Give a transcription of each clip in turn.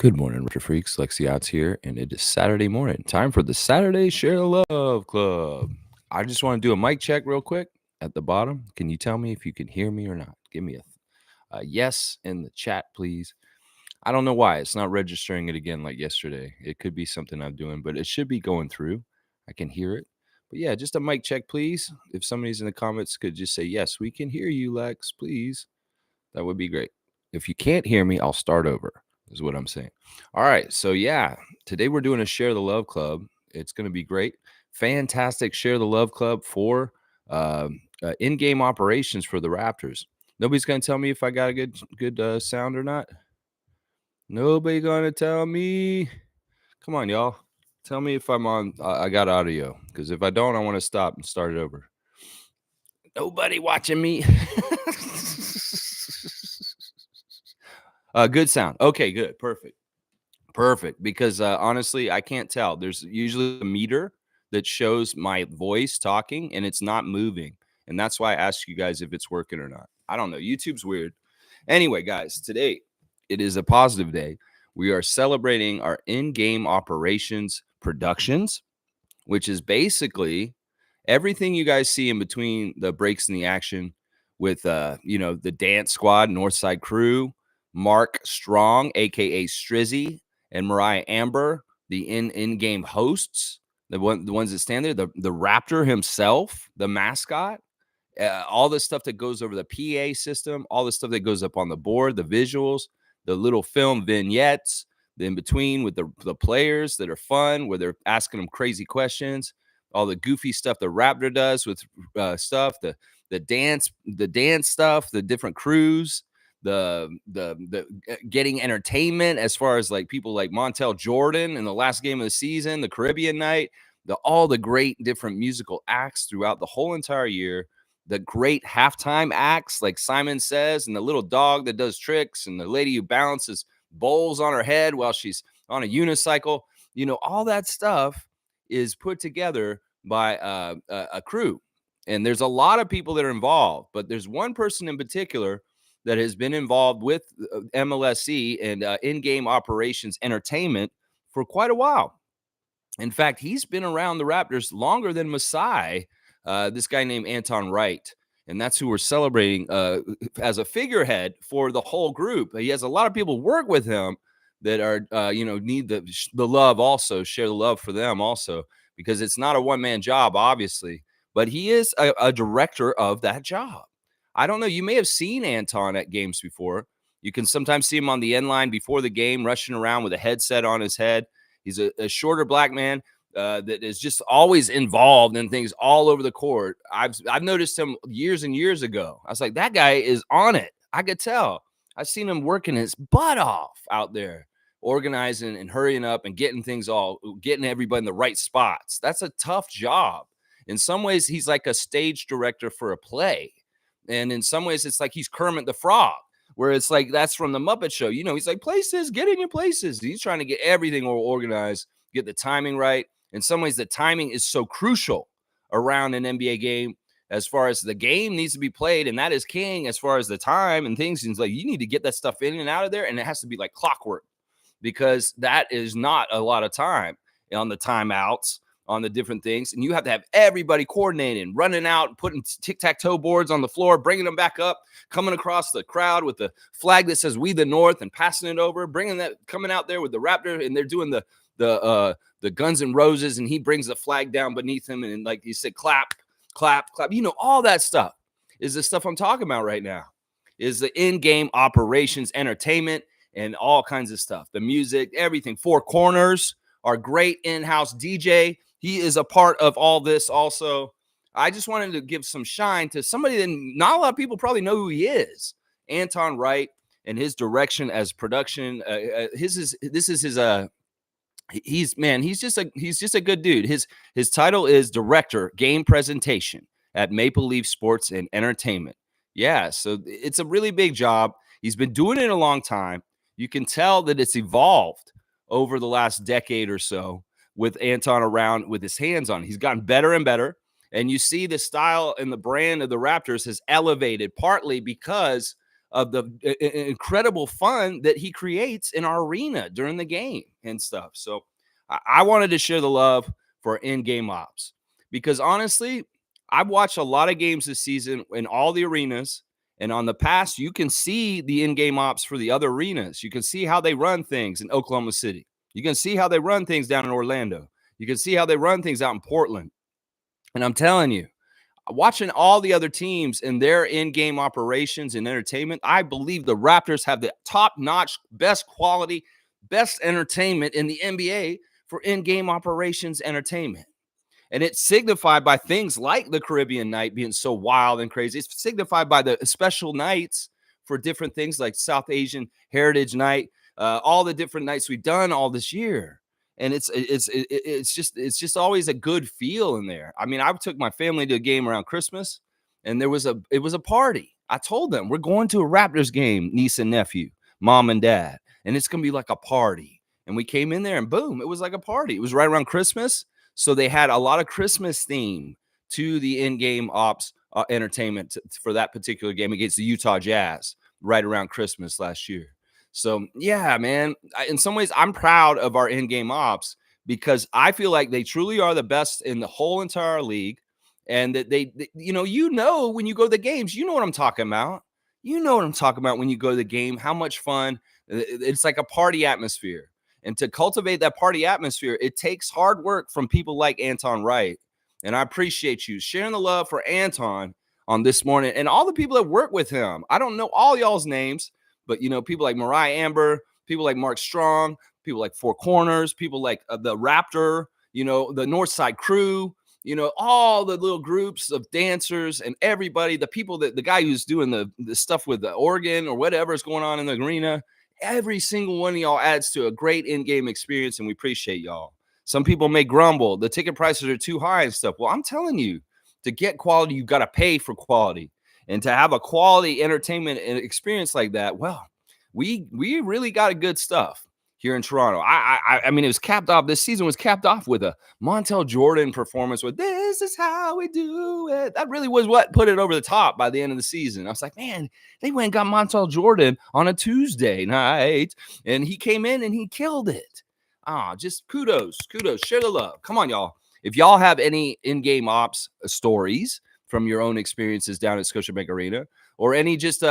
Good morning, Raptor Freaks. Lexi Odds here, and it is Saturday morning. Time for the Saturday Share the Love Club. I just want to do a mic check real quick at the bottom. Can you tell me if you can hear me or not? Give me a yes in the chat, please. I don't know why it's not registering it again like yesterday. It could be something I'm doing, but it should be going through. I can hear it. But yeah, just a mic check, please. If somebody's in the comments could just say, yes, we can hear you, Lex, please. That would be great. If you can't hear me, I'll start over, is what I'm saying. All right. So, yeah, today we're doing a Share the Love Club. It's going to be great. Fantastic Share the Love Club for in game operations for the Raptors. Nobody's going to tell me if I got a good sound or not. Nobody going to tell me. Come on, y'all. Tell me if I'm on. I got audio, because if I don't, I want to stop and start it over. Nobody watching me. Good sound. Okay, good. Perfect. Because honestly, I can't tell. There's usually a meter that shows my voice talking, and it's not moving. And that's why I asked you guys if it's working or not. I don't know. YouTube's weird. Anyway, guys, today it is a positive day. We are celebrating our in-game operations productions, which is basically everything you guys see in between the breaks in the action with the dance squad, Northside Crew, Mark Strong, aka Strizzy, and Mariah Amber, the in-game hosts, the ones that stand there, the Raptor himself, the mascot, all the stuff that goes over the PA system, all the stuff that goes up on the board, the visuals, the little film vignettes, the in between with the players that are fun, where they're asking them crazy questions, all the goofy stuff the Raptor does with stuff, the dance stuff, the different crews, the getting entertainment as far as like people like Montel Jordan in the last game of the season, the Caribbean night, all the great different musical acts throughout the whole entire year, the great halftime acts like Simon Says, and the little dog that does tricks, and the lady who balances bowls on her head while she's on a unicycle. All that stuff is put together by a crew. And there's a lot of people that are involved, but there's one person in particular that has been involved with MLSE and in-game operations entertainment for quite a while. In fact, he's been around the Raptors longer than Masai, this guy named Anton Wright. And that's who we're celebrating as a figurehead for the whole group. He has a lot of people work with him that are, need the love also, share the love for them also, because it's not a one-man job, obviously, but he is a director of that job. I don't know. You may have seen Anton at games before. You can sometimes see him on the end line before the game, rushing around with a headset on his head. He's a shorter black man that is just always involved in things all over the court. I've noticed him years and years ago. I was like, that guy is on it. I could tell. I've seen him working his butt off out there, organizing and hurrying up and getting everybody in the right spots. That's a tough job. In some ways, he's like a stage director for a play. And in some ways, it's like he's Kermit the Frog, where it's like that's from the Muppet Show. He's like, places, get in your places. He's trying to get everything organized, get the timing right. In some ways, the timing is so crucial around an NBA game as far as the game needs to be played, and that is king as far as the time and things. And it's like you need to get that stuff in and out of there, and it has to be like clockwork, because that is not a lot of time on the timeouts, on the different things. And you have to have everybody coordinating, running out, putting tic-tac-toe boards on the floor, bringing them back up, coming across the crowd with the flag that says "We the North" and passing it over, coming out there with the Raptor, and they're doing the Guns N' Roses, and he brings the flag down beneath him, and like you said, clap, clap, clap. All that stuff is the stuff I'm talking about right now, is the in-game operations, entertainment, and all kinds of stuff. The music, everything. Four Corners, our great in-house DJ, he is a part of all this also. I just wanted to give some shine to somebody that not a lot of people probably know who he is. Anton Wright and his direction as production. He's just a good dude. His title is Director Game Presentation at Maple Leaf Sports and Entertainment. Yeah, so it's a really big job. He's been doing it a long time. You can tell that it's evolved over the last decade or so with Anton around with his hands on. He's gotten better and better. And you see the style and the brand of the Raptors has elevated partly because of the incredible fun that he creates in our arena during the game and stuff. So I wanted to share the love for in-game ops because honestly, I've watched a lot of games this season in all the arenas. And on the past, you can see the in-game ops for the other arenas. You can see how they run things in Oklahoma City. You can see how they run things down in Orlando. You can see how they run things out in Portland. And I'm telling you, watching all the other teams and their in-game operations and entertainment, I believe the Raptors have the top-notch, best quality, best entertainment in the NBA for in-game operations entertainment. And it's signified by things like the Caribbean night being so wild and crazy. It's signified by the special nights for different things like South Asian Heritage Night, all the different nights we've done all this year. And it's just always a good feel in there. I mean, I took my family to a game around Christmas, and it was a party. I told them we're going to a Raptors game, niece and nephew, mom and dad, and it's gonna be like a party. And we came in there, and boom, it was like a party. It was right around Christmas. So they had a lot of Christmas theme to the in-game ops entertainment for that particular game against the Utah Jazz right around Christmas last year. So yeah, man, in some ways I'm proud of our in-game ops because I feel like they truly are the best in the whole entire league. And that they when you go to the games, you know what I'm talking about. You know what I'm talking about when you go to the game, how much fun. It's like a party atmosphere. And to cultivate that party atmosphere, it takes hard work from people like Anton Wright. And I appreciate you sharing the love for Anton on this morning and all the people that work with him. I don't know all y'all's names, but people like Mariah Amber, people like Mark Strong, people like Four Corners, people like the Raptor, the Northside Crew, all the little groups of dancers and everybody, the people the guy who's doing the stuff with the organ or whatever is going on in the arena. Every single one of y'all adds to a great in-game experience, and we appreciate y'all. Some people may grumble, the ticket prices are too high and stuff. Well, I'm telling you, to get quality, you've got to pay for quality. And to have a quality entertainment and experience like that, well, we really got a good stuff here in Toronto. I mean, it was capped off. This season was capped off with a Montel Jordan performance with "This Is How We Do It." That really was what put it over the top by the end of the season. I was like, man, they went and got Montel Jordan on a Tuesday night, and he came in and he killed it. Just kudos. Share the love. Come on, y'all. If y'all have any in-game ops stories from your own experiences down at Scotiabank Arena, or any just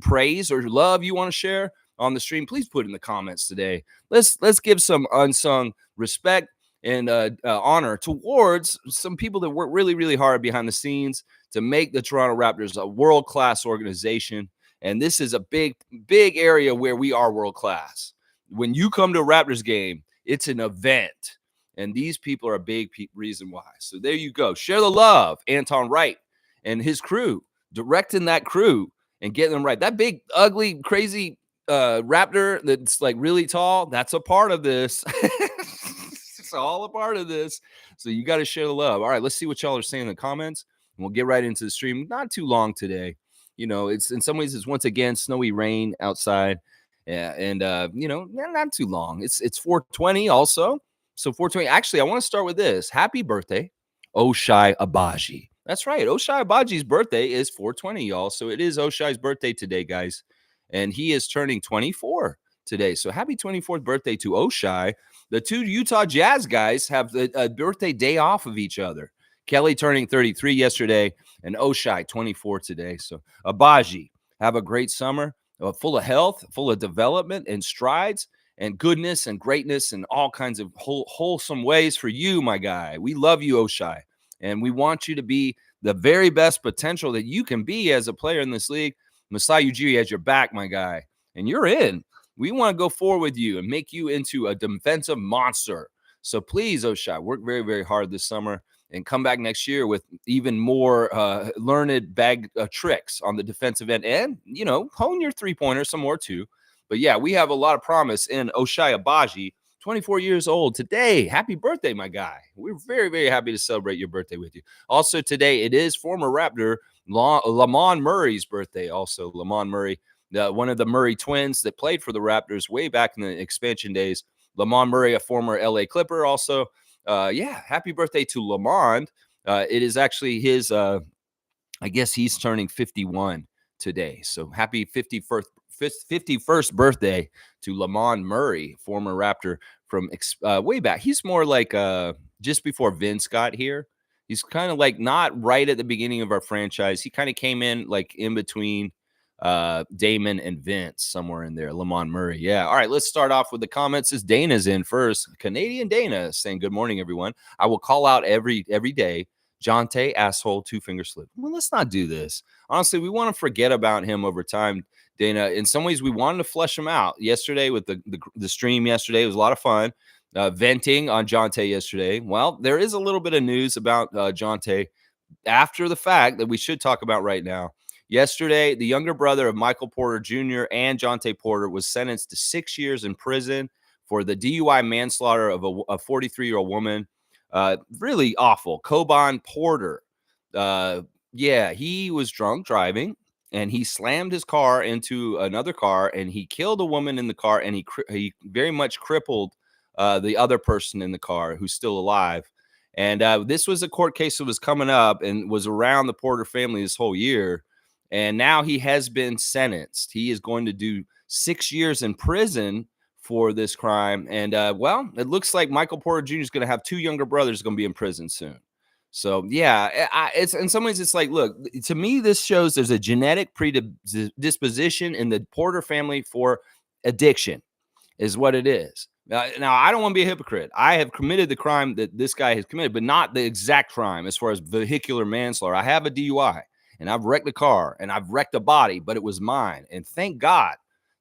praise or love you want to share on the stream, please put it in the comments today. Let's give some unsung respect and honor towards some people that work really, really hard behind the scenes to make the Toronto Raptors a world-class organization. And this is a big, big area where we are world-class. When you come to a Raptors game, it's an event. And these people are a big reason why. So there you go. Share the love, Anton Wright and his crew, directing that crew and getting them right. That big, ugly, crazy Raptor that's like really tall, that's a part of this. It's all a part of this. So you got to share the love. All right, let's see what y'all are saying in the comments. And we'll get right into the stream. Not too long today. It's in some ways it's once again snowy rain outside. Yeah, and not too long. It's 420 also. So 420. Actually, I want to start with this. Happy birthday, Oshai Abaji. That's right. Oshai Abaji's birthday is 420, y'all. So it is Oshai's birthday today, guys. And he is turning 24 today. So happy 24th birthday to Oshai. The two Utah Jazz guys have a birthday day off of each other. Kelly turning 33 yesterday and Oshai 24 today. So Abaji, have a great summer, full of health, full of development and strides and goodness and greatness and all kinds of wholesome ways for you, my guy. We love you, Oshai. And we want you to be the very best potential that you can be as a player in this league. Masai Ujiri has your back, my guy. And you're in. We want to go forward with you and make you into a defensive monster. So please, Oshai, work very, very hard this summer and come back next year with even more learned bag tricks on the defensive end. And, hone your three-pointer some more too. But yeah, we have a lot of promise in Oshai Abaji, 24 years old today. Happy birthday, my guy. We're very, very happy to celebrate your birthday with you. Also today, it is former Raptor Lamont Murray's birthday. Also, Lamont Murray, one of the Murray twins that played for the Raptors way back in the expansion days. Lamont Murray, a former LA Clipper. Also, happy birthday to Lamont. It is actually his, I guess he's turning 51 today. So happy 51st birthday to Lamont Murray, former Raptor from way back. He's more like just before Vince got here. He's kind of like not right at the beginning of our franchise. He kind of came in like in between Damon and Vince, somewhere in there. Lamont Murray. Yeah. All right. Let's start off with the comments. As Dana's in first. Canadian Dana saying, "Good morning, everyone. I will call out every day. Jonte, asshole, two finger slip." Well, let's not do this. Honestly, we want to forget about him over time, Dana. In some ways, we wanted to flesh him out yesterday with the stream yesterday. It was a lot of fun. Venting on Jonte yesterday. Well, there is a little bit of news about Jonte after the fact that we should talk about right now. Yesterday, the younger brother of Michael Porter Jr. and Jonte Porter was sentenced to 6 years in prison for the DUI manslaughter of a 43-year-old woman. Really awful. Coban Porter. Yeah, he was drunk driving, and he slammed his car into another car, and he killed a woman in the car, and he very much crippled the other person in the car who's still alive. And this was a court case that was coming up and was around the Porter family this whole year. And now he has been sentenced. He is going to do 6 years in prison for this crime. And well, it looks like Michael Porter Jr. is going to have two younger brothers going to be in prison soon. So yeah, it's in some ways it's like, look, to me, this shows there's a genetic predisposition in the Porter family for addiction, is what it is. Now, I don't want to be a hypocrite. I have committed the crime that this guy has committed, but not the exact crime as far as vehicular manslaughter. I have a DUI, and I've wrecked a car, and I've wrecked a body, but it was mine. And thank God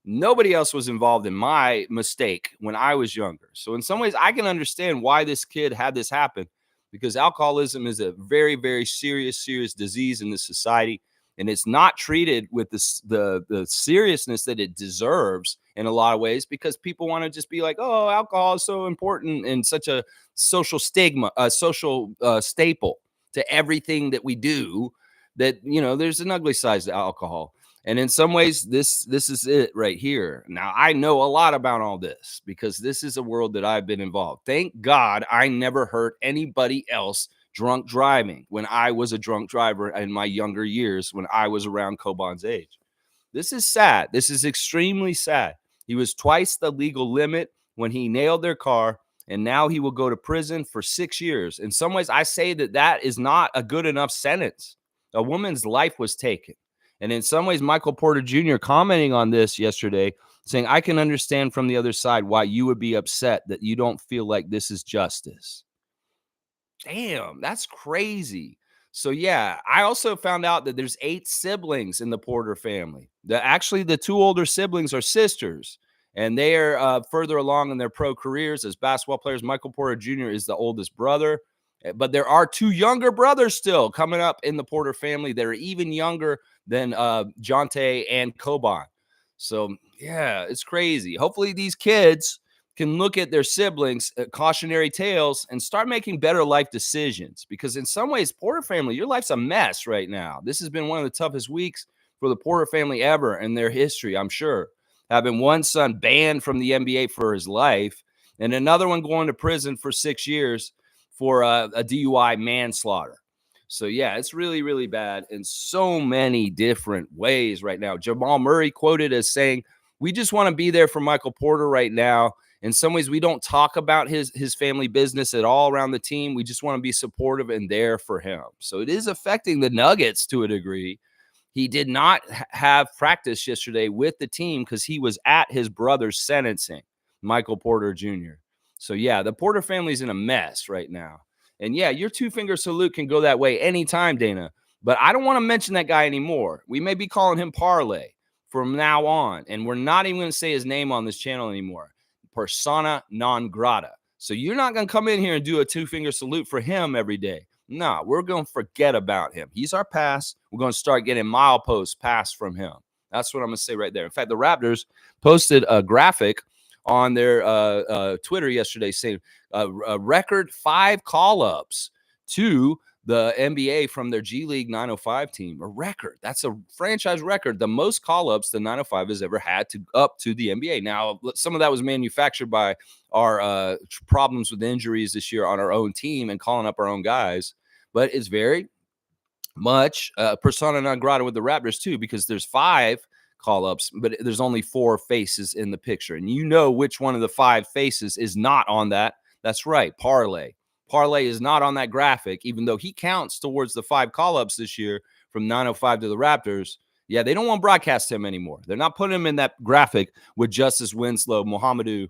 nobody else was involved in my mistake when I was younger. So in some ways, I can understand why this kid had this happen, because alcoholism is a very, very serious disease in this society. And it's not treated with the seriousness that it deserves in a lot of ways, because people want to just be like, oh, alcohol is so important and such a social stigma, a social staple to everything that we do, that, you know, there's an ugly side to alcohol. And in some ways, this is it right here. Now, I know a lot about all this because this is a world that I've been involved. Thank God I never hurt anybody else drunk driving when I was a drunk driver in my younger years, when I was around Coban's age. This is sad. This is extremely sad. He was twice the legal limit when he nailed their car, and now he will go to prison for 6 years. In some ways, I say that is not a good enough sentence. A woman's life was taken. And in some ways, Michael Porter Jr. commenting on this yesterday, saying, I can understand from the other side why you would be upset that you don't feel like this is justice. Damn, that's crazy. So yeah, I also found out that there's 8 siblings in the Porter family. Actually, the 2 older siblings are sisters, and they are further along in their pro careers as basketball players. Michael Porter Jr. is the oldest brother, but there are 2 younger brothers still coming up in the Porter family that are even younger than Jonte and Coban. So yeah, it's crazy. Hopefully these kids can look at their siblings, cautionary tales, and start making better life decisions. Because in some ways, Porter family, your life's a mess right now. This has been one of the toughest weeks for the Porter family ever in their history, I'm sure. Having one son banned from the NBA for his life, and another one going to prison for 6 years for a DUI manslaughter. So yeah, it's really, really bad in so many different ways right now. Jamal Murray quoted as saying, we just want to be there for Michael Porter right now. In some ways, we don't talk about his family business at all around the team. We just want to be supportive and there for him. So it is affecting the Nuggets to a degree. He did not have practice yesterday with the team because he was at his brother's sentencing, Michael Porter Jr. So yeah, the Porter family's in a mess right now. And yeah, your 2-finger salute can go that way anytime, Dana. But I don't want to mention that guy anymore. We may be calling him Parlay from now on. And we're not even going to say his name on this channel anymore. Persona non grata. So you're not going to come in here and do a 2-finger salute for him every day. No, we're going to forget about him. He's our pass. We're going to start getting milepost pass from him. That's what I'm going to say right there. In fact, the Raptors posted a graphic on their Twitter yesterday saying a record 5 call-ups to the NBA from their G League 905 team. A record. That's a franchise record. The most call-ups the 905 has ever had up to the NBA. Now, some of that was manufactured by our problems with injuries this year on our own team and calling up our own guys. But it's very much persona non grata with the Raptors too, because there's 5 call-ups, but there's only 4 faces in the picture. And you know which one of the 5 faces is not on that. That's right, Parlay. Parlay is not on that graphic, even though he counts towards the 5 call-ups this year from 905 to the Raptors. Yeah, they don't want to broadcast him anymore. They're not putting him in that graphic with Justice Winslow, Mohamedou,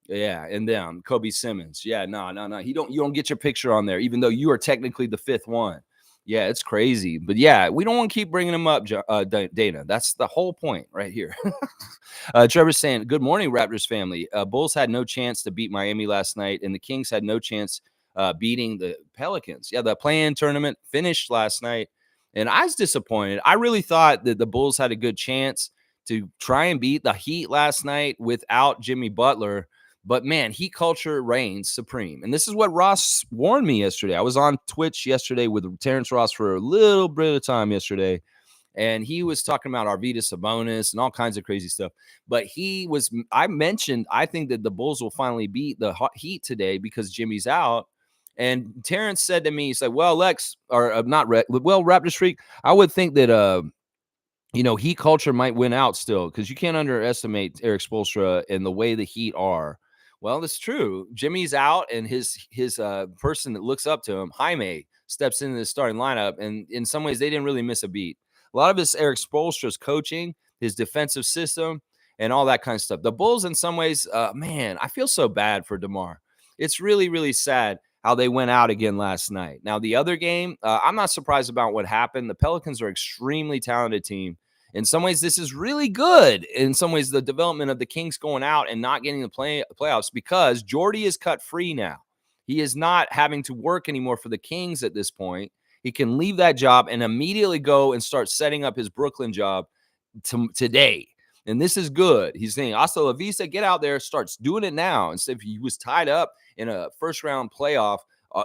yeah, and them, Kobe Simmons. Yeah, no. You don't get your picture on there, even though you are technically the 5th one. Yeah, it's crazy. But yeah, we don't want to keep bringing him up, Dana. That's the whole point right here. Trevor's saying, good morning, Raptors family. Bulls had no chance to beat Miami last night, and the Kings had no chance beating the Pelicans. Yeah, the play-in tournament finished last night, and I was disappointed. I really thought that the Bulls had a good chance to try and beat the Heat last night without Jimmy Butler. But man, Heat culture reigns supreme. And this is what Ross warned me yesterday. I was on Twitch yesterday with Terrence Ross for a little bit of time yesterday. And he was talking about Arvydas Sabonis and all kinds of crazy stuff. But I mentioned, I think that the Bulls will finally beat the Heat today because Jimmy's out. And Terrence said to me, he's like, well, Lex, or not, well, Raptors Freak, I would think that, Heat culture might win out still because you can't underestimate Eric Spoelstra and the way the Heat are. Well, that's true. Jimmy's out, and his person that looks up to him, Jaime, steps into the starting lineup, and in some ways, they didn't really miss a beat. A lot of it's Eric Spoelstra's coaching, his defensive system, and all that kind of stuff. The Bulls, in some ways, man, I feel so bad for DeMar. It's really, really sad how they went out again last night. Now, the other game, I'm not surprised about what happened. The Pelicans are an extremely talented team. In some ways, this is really good. In some ways, the development of the Kings going out and not getting the playoffs because Jordy is cut free now. He is not having to work anymore for the Kings at this point. He can leave that job and immediately go and start setting up his Brooklyn job today. And this is good. He's saying, hasta la vista, get out there, starts doing it now. Instead of he was tied up in a first-round playoff,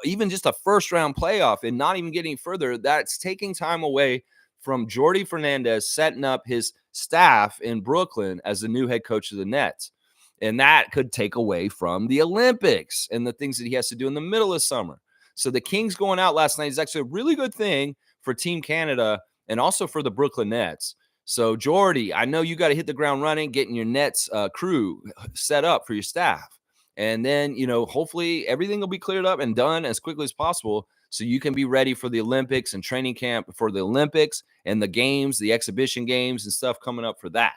even just a first-round playoff and not even getting further, that's taking time away from Jordy Fernandez setting up his staff in Brooklyn as the new head coach of the Nets. And that could take away from the Olympics and the things that he has to do in the middle of summer. So the Kings going out last night is actually a really good thing for Team Canada and also for the Brooklyn Nets. So, Jordy, I know you got to hit the ground running, getting your Nets crew set up for your staff. And then, hopefully everything will be cleared up and done as quickly as possible so you can be ready for the Olympics and training camp for the Olympics and the games, the exhibition games and stuff coming up for that.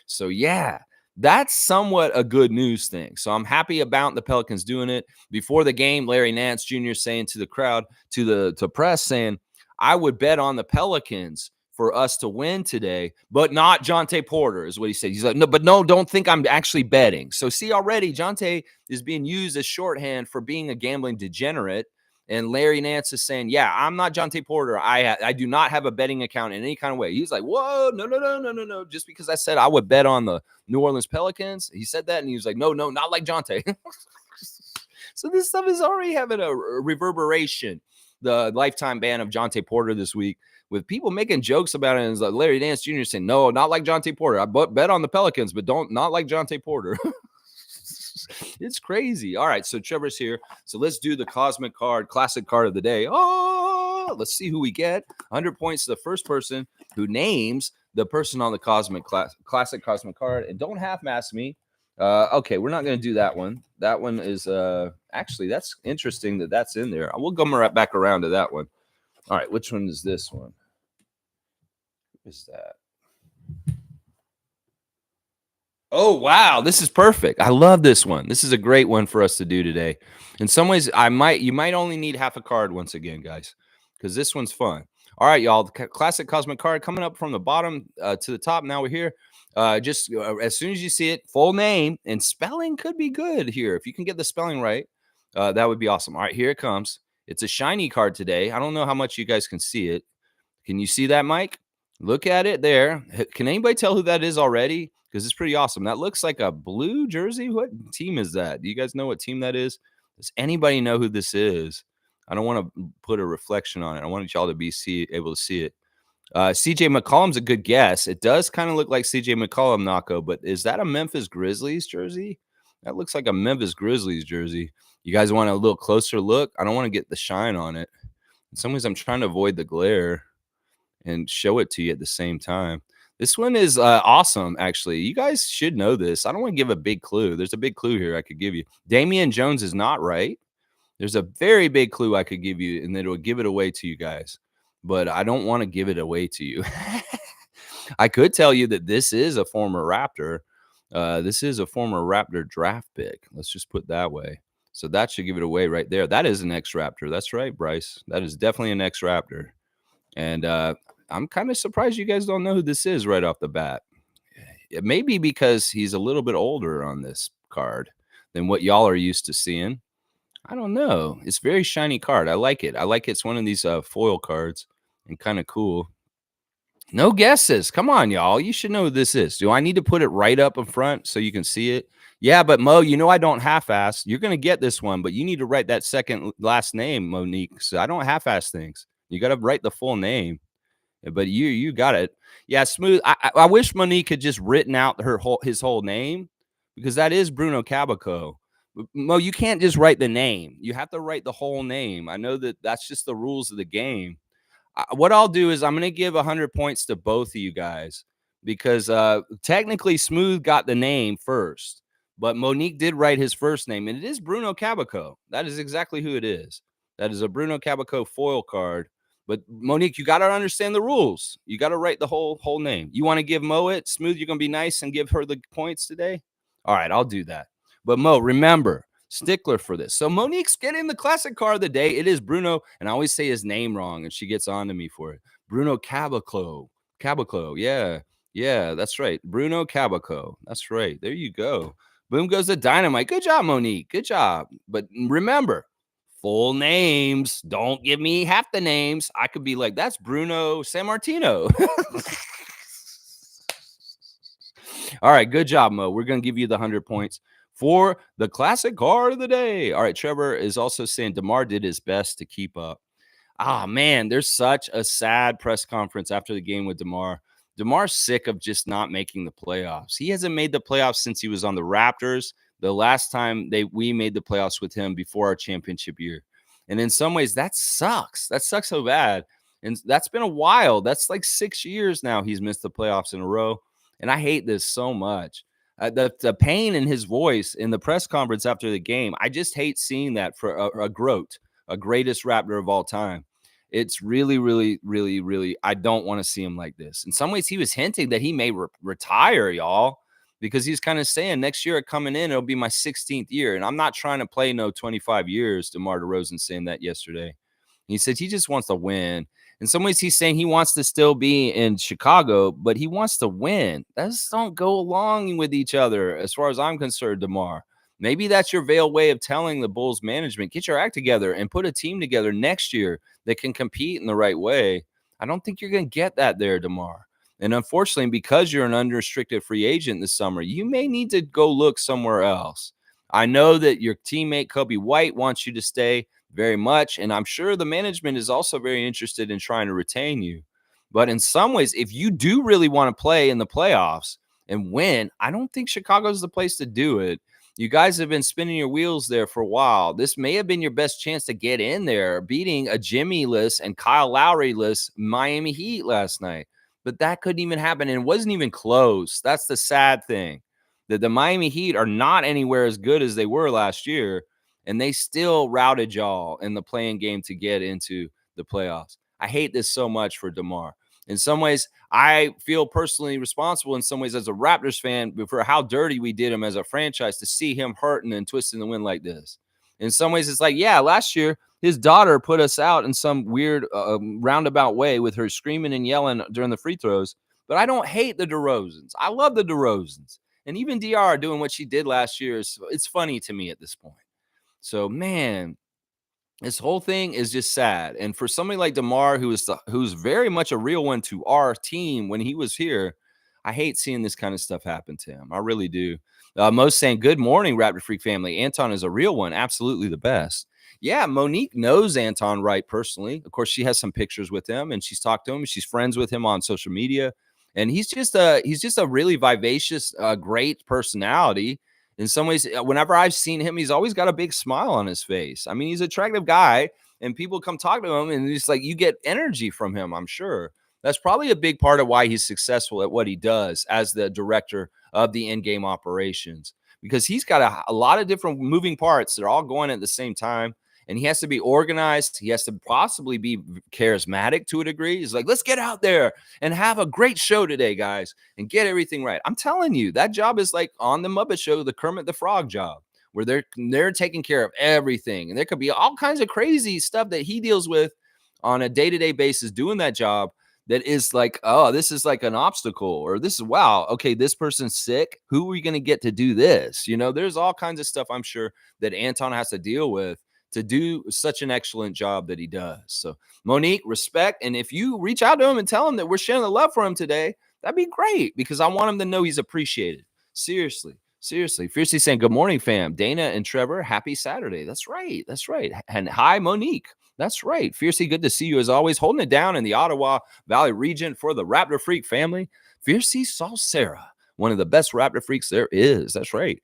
So, yeah, that's somewhat a good news thing. So I'm happy about the Pelicans doing it. Before the game, Larry Nance Jr. saying to the crowd, to press, saying, I would bet on the Pelicans for us to win today, but not Jonte Porter is what he said. He's like, no, don't think I'm actually betting. So see, already Jonte is being used as shorthand for being a gambling degenerate. And Larry Nance is saying, yeah, I'm not Jonte Porter. I do not have a betting account in any kind of way. He's like, whoa, no. Just because I said I would bet on the New Orleans Pelicans. He said that, and he was like, no, not like Jonte. So this stuff is already having a reverberation. The lifetime ban of Jonte Porter this week with people making jokes about it. And it's like Larry Nance Jr. saying, no, not like Jonte Porter. I bet on the Pelicans, but not like Jonte Porter. It's crazy. All right, so Trevor's here. So let's do the Cosmic Card, classic card of the day. Oh, let's see who we get. 100 points to the first person who names the person on the classic Cosmic Card. And don't half-mass me. Okay, we're not going to do that one. That one is actually, that's interesting that's in there. We'll come right back around to that one. All right, which one is this one? Who is that? Oh, wow, this is perfect. I love this one. This is a great one for us to do today. In some ways, you might only need half a card once again, guys, because this one's fun. All right, y'all, the classic Cosmic Card coming up from the bottom to the top. Now we're here. Just as soon as you see it, full name and spelling could be good here. If you can get the spelling right, that would be awesome. All right, here it comes. It's a shiny card today. I don't know how much you guys can see it. Can you see that, Mike? Look at it there. Can anybody tell who that is already? Because it's pretty awesome. That looks like a blue jersey. What team is that? Do you guys know what team that is? Does anybody know who this is? I don't want to put a reflection on it. I want y'all to be able to see it. CJ McCollum's a good guess. It does kind of look like CJ McCollum, Nako, but is that a Memphis Grizzlies jersey? That looks like a Memphis Grizzlies jersey. You guys want a little closer look? I don't want to get the shine on it. In some ways, I'm trying to avoid the glare. and show it to you at the same time. This one is awesome, actually. You guys should know this. I don't want to give a big clue. There's a big clue here I could give you. Damian Jones is not right. There's a very big clue I could give you, and it'll give it away to you guys. But I don't want to give it away to you. I could tell you that this is a former Raptor. This is a former Raptor draft pick. Let's just put that way. So that should give it away right there. That is an ex-Raptor. That's right, Bryce. That is definitely an ex-Raptor. And I'm kind of surprised you guys don't know who this is right off the bat. It may be because he's a little bit older on this card than what y'all are used to seeing. I don't know. It's a very shiny card. I like it. I like it's one of these foil cards and kind of cool. No guesses. Come on, y'all. You should know who this is. Do I need to put it right up in front so you can see it? Yeah, but Mo, you know I don't half-ass. You're going to get this one, but you need to write that second last name, Monique. So I don't half-ass things. You got to write the full name. But you got it. Yeah, smooth. I wish Monique had just written out his whole name, because that is Bruno Cabaco. Mo, you can't just write the name. You have to write the whole name. I know that that's just the rules of the game. What I'll do is I'm going to give 100 points to both of you guys, because technically Smooth got the name first, but Monique did write his first name, and it is Bruno Cabaco. That is exactly who it is. That is a Bruno Cabaco foil card. But Monique, you got to understand the rules. You got to write the whole name. You want to give Mo it? Smooth, you're going to be nice and give her the points today? All right, I'll do that. But Mo, remember, stickler for this. So Monique's getting the classic card of the day. It is Bruno, and I always say his name wrong, and she gets on to me for it. Bruno Caboclo. Caboclo, yeah, that's right. Bruno Cabaco. That's right. There you go. Boom goes the dynamite. Good job, Monique. Good job. But remember, full names. Don't give me half the names. I could be like, that's Bruno Sammartino. All right, good job, Mo. We're going to give you the 100 points for the classic card of the day. All right, Trevor is also saying DeMar did his best to keep up. Ah, man, there's such a sad press conference after the game with DeMar. DeMar's sick of just not making the playoffs. He hasn't made the playoffs since he was on the Raptors. The last time we made the playoffs with him before our championship year. And in some ways, that sucks. That sucks so bad. And that's been a while. That's like 6 years now he's missed the playoffs in a row. And I hate this so much. The pain in his voice in the press conference after the game, I just hate seeing that for a GROAT, a greatest Raptor of all time. It's really, really, really, really, I don't want to see him like this. In some ways, he was hinting that he may retire, y'all, because he's kind of saying next year coming in, it'll be my 16th year. And I'm not trying to play no 25 years. DeMar DeRozan saying that yesterday. He said he just wants to win. In some ways, he's saying he wants to still be in Chicago, but he wants to win. Those don't go along with each other, as far as I'm concerned, DeMar. Maybe that's your veiled way of telling the Bulls management, get your act together and put a team together next year that can compete in the right way. I don't think you're going to get that there, DeMar. And unfortunately, because you're an unrestricted free agent this summer, you may need to go look somewhere else. I know that your teammate Kobe White wants you to stay very much, and I'm sure the management is also very interested in trying to retain you. But in some ways, if you do really want to play in the playoffs and win, I don't think Chicago's the place to do it. You guys have been spinning your wheels there for a while. This may have been your best chance to get in there, beating a Jimmy-less and Kyle Lowry-less Miami Heat last night. But that couldn't even happen, and it wasn't even close. That's the sad thing, that the Miami Heat are not anywhere as good as they were last year, and they still routed y'all in the playing game to get into the playoffs. I hate this so much for DeMar. In some ways, I feel personally responsible in some ways as a Raptors fan for how dirty we did him as a franchise to see him hurting and twisting the wind like this. In some ways, it's like, yeah, last year, his daughter put us out in some weird roundabout way with her screaming and yelling during the free throws. But I don't hate the DeRozans. I love the DeRozans. And even DR doing what she did last year, it's funny to me at this point. So, man, this whole thing is just sad. And for somebody like DeMar, who's very much a real one to our team when he was here, I hate seeing this kind of stuff happen to him. I really do. Most saying, good morning, Raptor Freak family. Anton is a real one. Absolutely the best. Yeah, Monique knows Anton Wright personally. Of course, she has some pictures with him, and she's talked to him. She's friends with him on social media. And he's just a really vivacious, great personality. In some ways, whenever I've seen him, he's always got a big smile on his face. I mean, he's an attractive guy, and people come talk to him, and it's like you get energy from him, I'm sure. That's probably a big part of why he's successful at what he does as the director of the in-game operations, because he's got a lot of different moving parts. They're all going at the same time. And he has to be organized. He has to possibly be charismatic to a degree. He's like, let's get out there and have a great show today, guys, and get everything right. I'm telling you, that job is like on the Muppet Show, the Kermit the Frog job, where they're taking care of everything. And there could be all kinds of crazy stuff that he deals with on a day-to-day basis doing that job that is like, oh, this is like an obstacle, or this is, wow, okay, this person's sick. Who are we going to get to do this? There's all kinds of stuff I'm sure that Anton has to deal with to do such an excellent job that he does. So, Monique, respect. And if you reach out to him and tell him that we're sharing the love for him today, that'd be great, because I want him to know he's appreciated. Seriously. Seriously. Fiercely saying, good morning, fam. Dana and Trevor, happy Saturday. That's right. That's right. And hi, Monique. That's right. Fiercely good to see you as always, holding it down in the Ottawa Valley region for the Raptor Freak family. Fiercely Salsera, one of the best Raptor Freaks there is. That's right.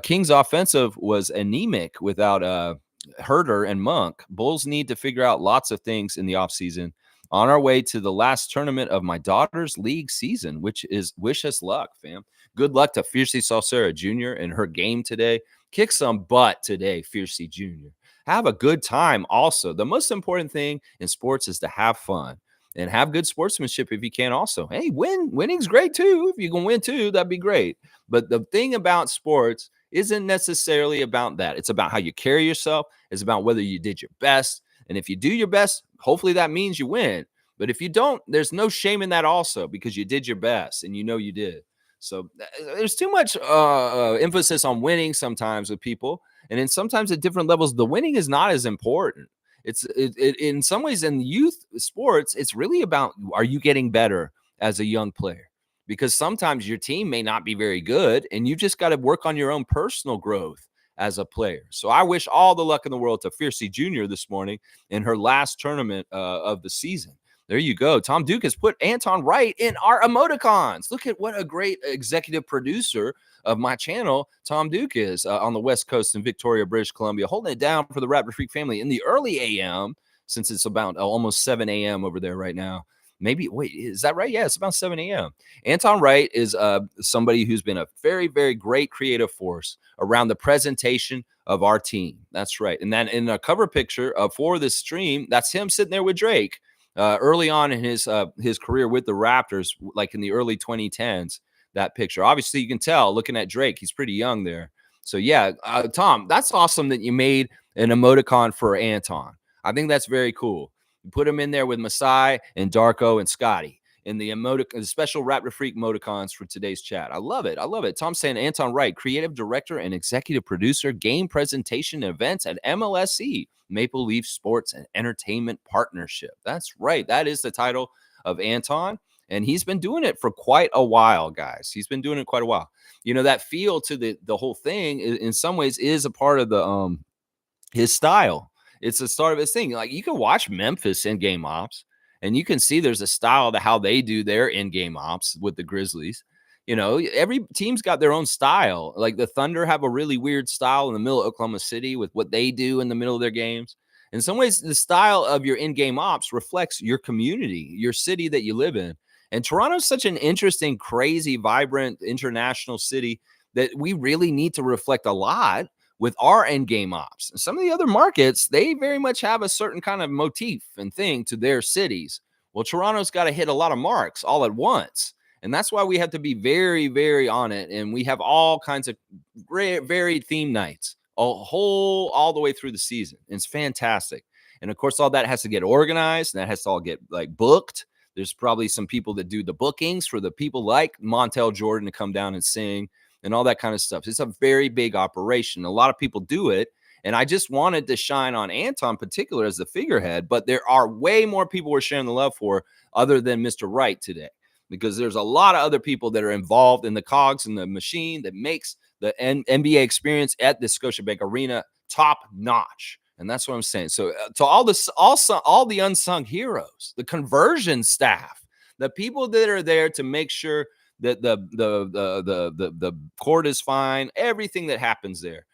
King's offensive was anemic without Herder and Monk. Bulls need to figure out lots of things in the offseason. On our way to the last tournament of my daughter's league season, which is wish us luck, fam. Good luck to Fiercely Salsera Jr. in her game today. Kick some butt today, Fiercely Jr. Have a good time also. The most important thing in sports is to have fun and have good sportsmanship if you can also. Hey, winning's great too. If you can win too, that'd be great. But the thing about sports isn't necessarily about that. It's about how you carry yourself. It's about whether you did your best. And if you do your best, hopefully that means you win. But if you don't, there's no shame in that also, because you did your best and you did. So there's too much emphasis on winning sometimes with people. And then sometimes at different levels, the winning is not as important. It's in some ways in youth sports, it's really about, are you getting better as a young player? Because sometimes your team may not be very good and you just got to work on your own personal growth as a player. So I wish all the luck in the world to Fiercey Jr. this morning in her last tournament of the season. There you go. Tom Duke has put Anton Wright in our emoticons. Look at what a great executive producer of my channel Tom Duke is on the West Coast in Victoria, British Columbia, holding it down for the Raptor Freak family in the early AM, since it's about almost 7 a.m. over there right now. Maybe, wait, is that right? Yeah, it's about 7 a.m. Anton Wright is somebody who's been a very, very great creative force around the presentation of our team. That's right. And then in a cover picture for this stream, that's him sitting there with Drake early on in his career with the Raptors, like in the early 2010s, that picture. Obviously, you can tell looking at Drake, he's pretty young there. So, yeah, Tom, that's awesome that you made an emoticon for Anton. I think that's very cool. You put him in there with Masai and Darko and Scotty in the special Raptor Freak emoticons for today's chat. I love it. I love it. Tom saying Anton Wright, creative director and executive producer, game presentation events at MLSE, Maple Leaf Sports and Entertainment Partnership. That's right. That is the title of Anton. And he's been doing it for quite a while, guys. He's been doing it quite a while. That feel to the whole thing in some ways is a part of the his style. It's the start of his thing. Like, you can watch Memphis in-game ops, and you can see there's a style to how they do their in-game ops with the Grizzlies. Every team's got their own style. Like the Thunder have a really weird style in the middle of Oklahoma City with what they do in the middle of their games. In some ways, the style of your in-game ops reflects your community, your city that you live in. And Toronto's such an interesting, crazy, vibrant international city that we really need to reflect a lot with our end game ops. And some of the other markets, they very much have a certain kind of motif and thing to their cities. Well, Toronto's got to hit a lot of marks all at once. And that's why we have to be very, very on it. And we have all kinds of varied theme nights, all the way through the season. It's fantastic. And of course, all that has to get organized, and that has to all get booked. There's probably some people that do the bookings for the people like Montel Jordan to come down and sing and all that kind of stuff. It's a very big operation. A lot of people do it. And I just wanted to shine on Anton in particular as the figurehead, but there are way more people we're sharing the love for other than Mr. Wright today, because there's a lot of other people that are involved in the cogs and the machine that makes the NBA experience at the Scotiabank Arena top notch. And that's what I'm saying. So to all the unsung heroes, the conversion staff, the people that are there to make sure that the court is fine, everything that happens there,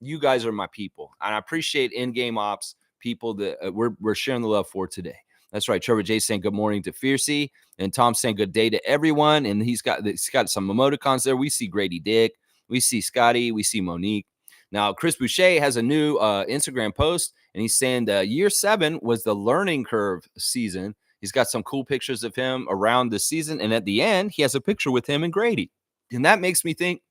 you guys are my people. And I appreciate in-game ops people that we're sharing the love for today. That's right. Trevor J saying good morning to Fiercey, and Tom saying good day to everyone. And he's got some emoticons there. We see Grady Dick, we see Scotty, we see Monique. Now Chris Boucher has a new Instagram post, and he's saying year 7 was the learning curve season. He's got some cool pictures of him around the season, and at the end, he has a picture with him and Grady, and that makes me think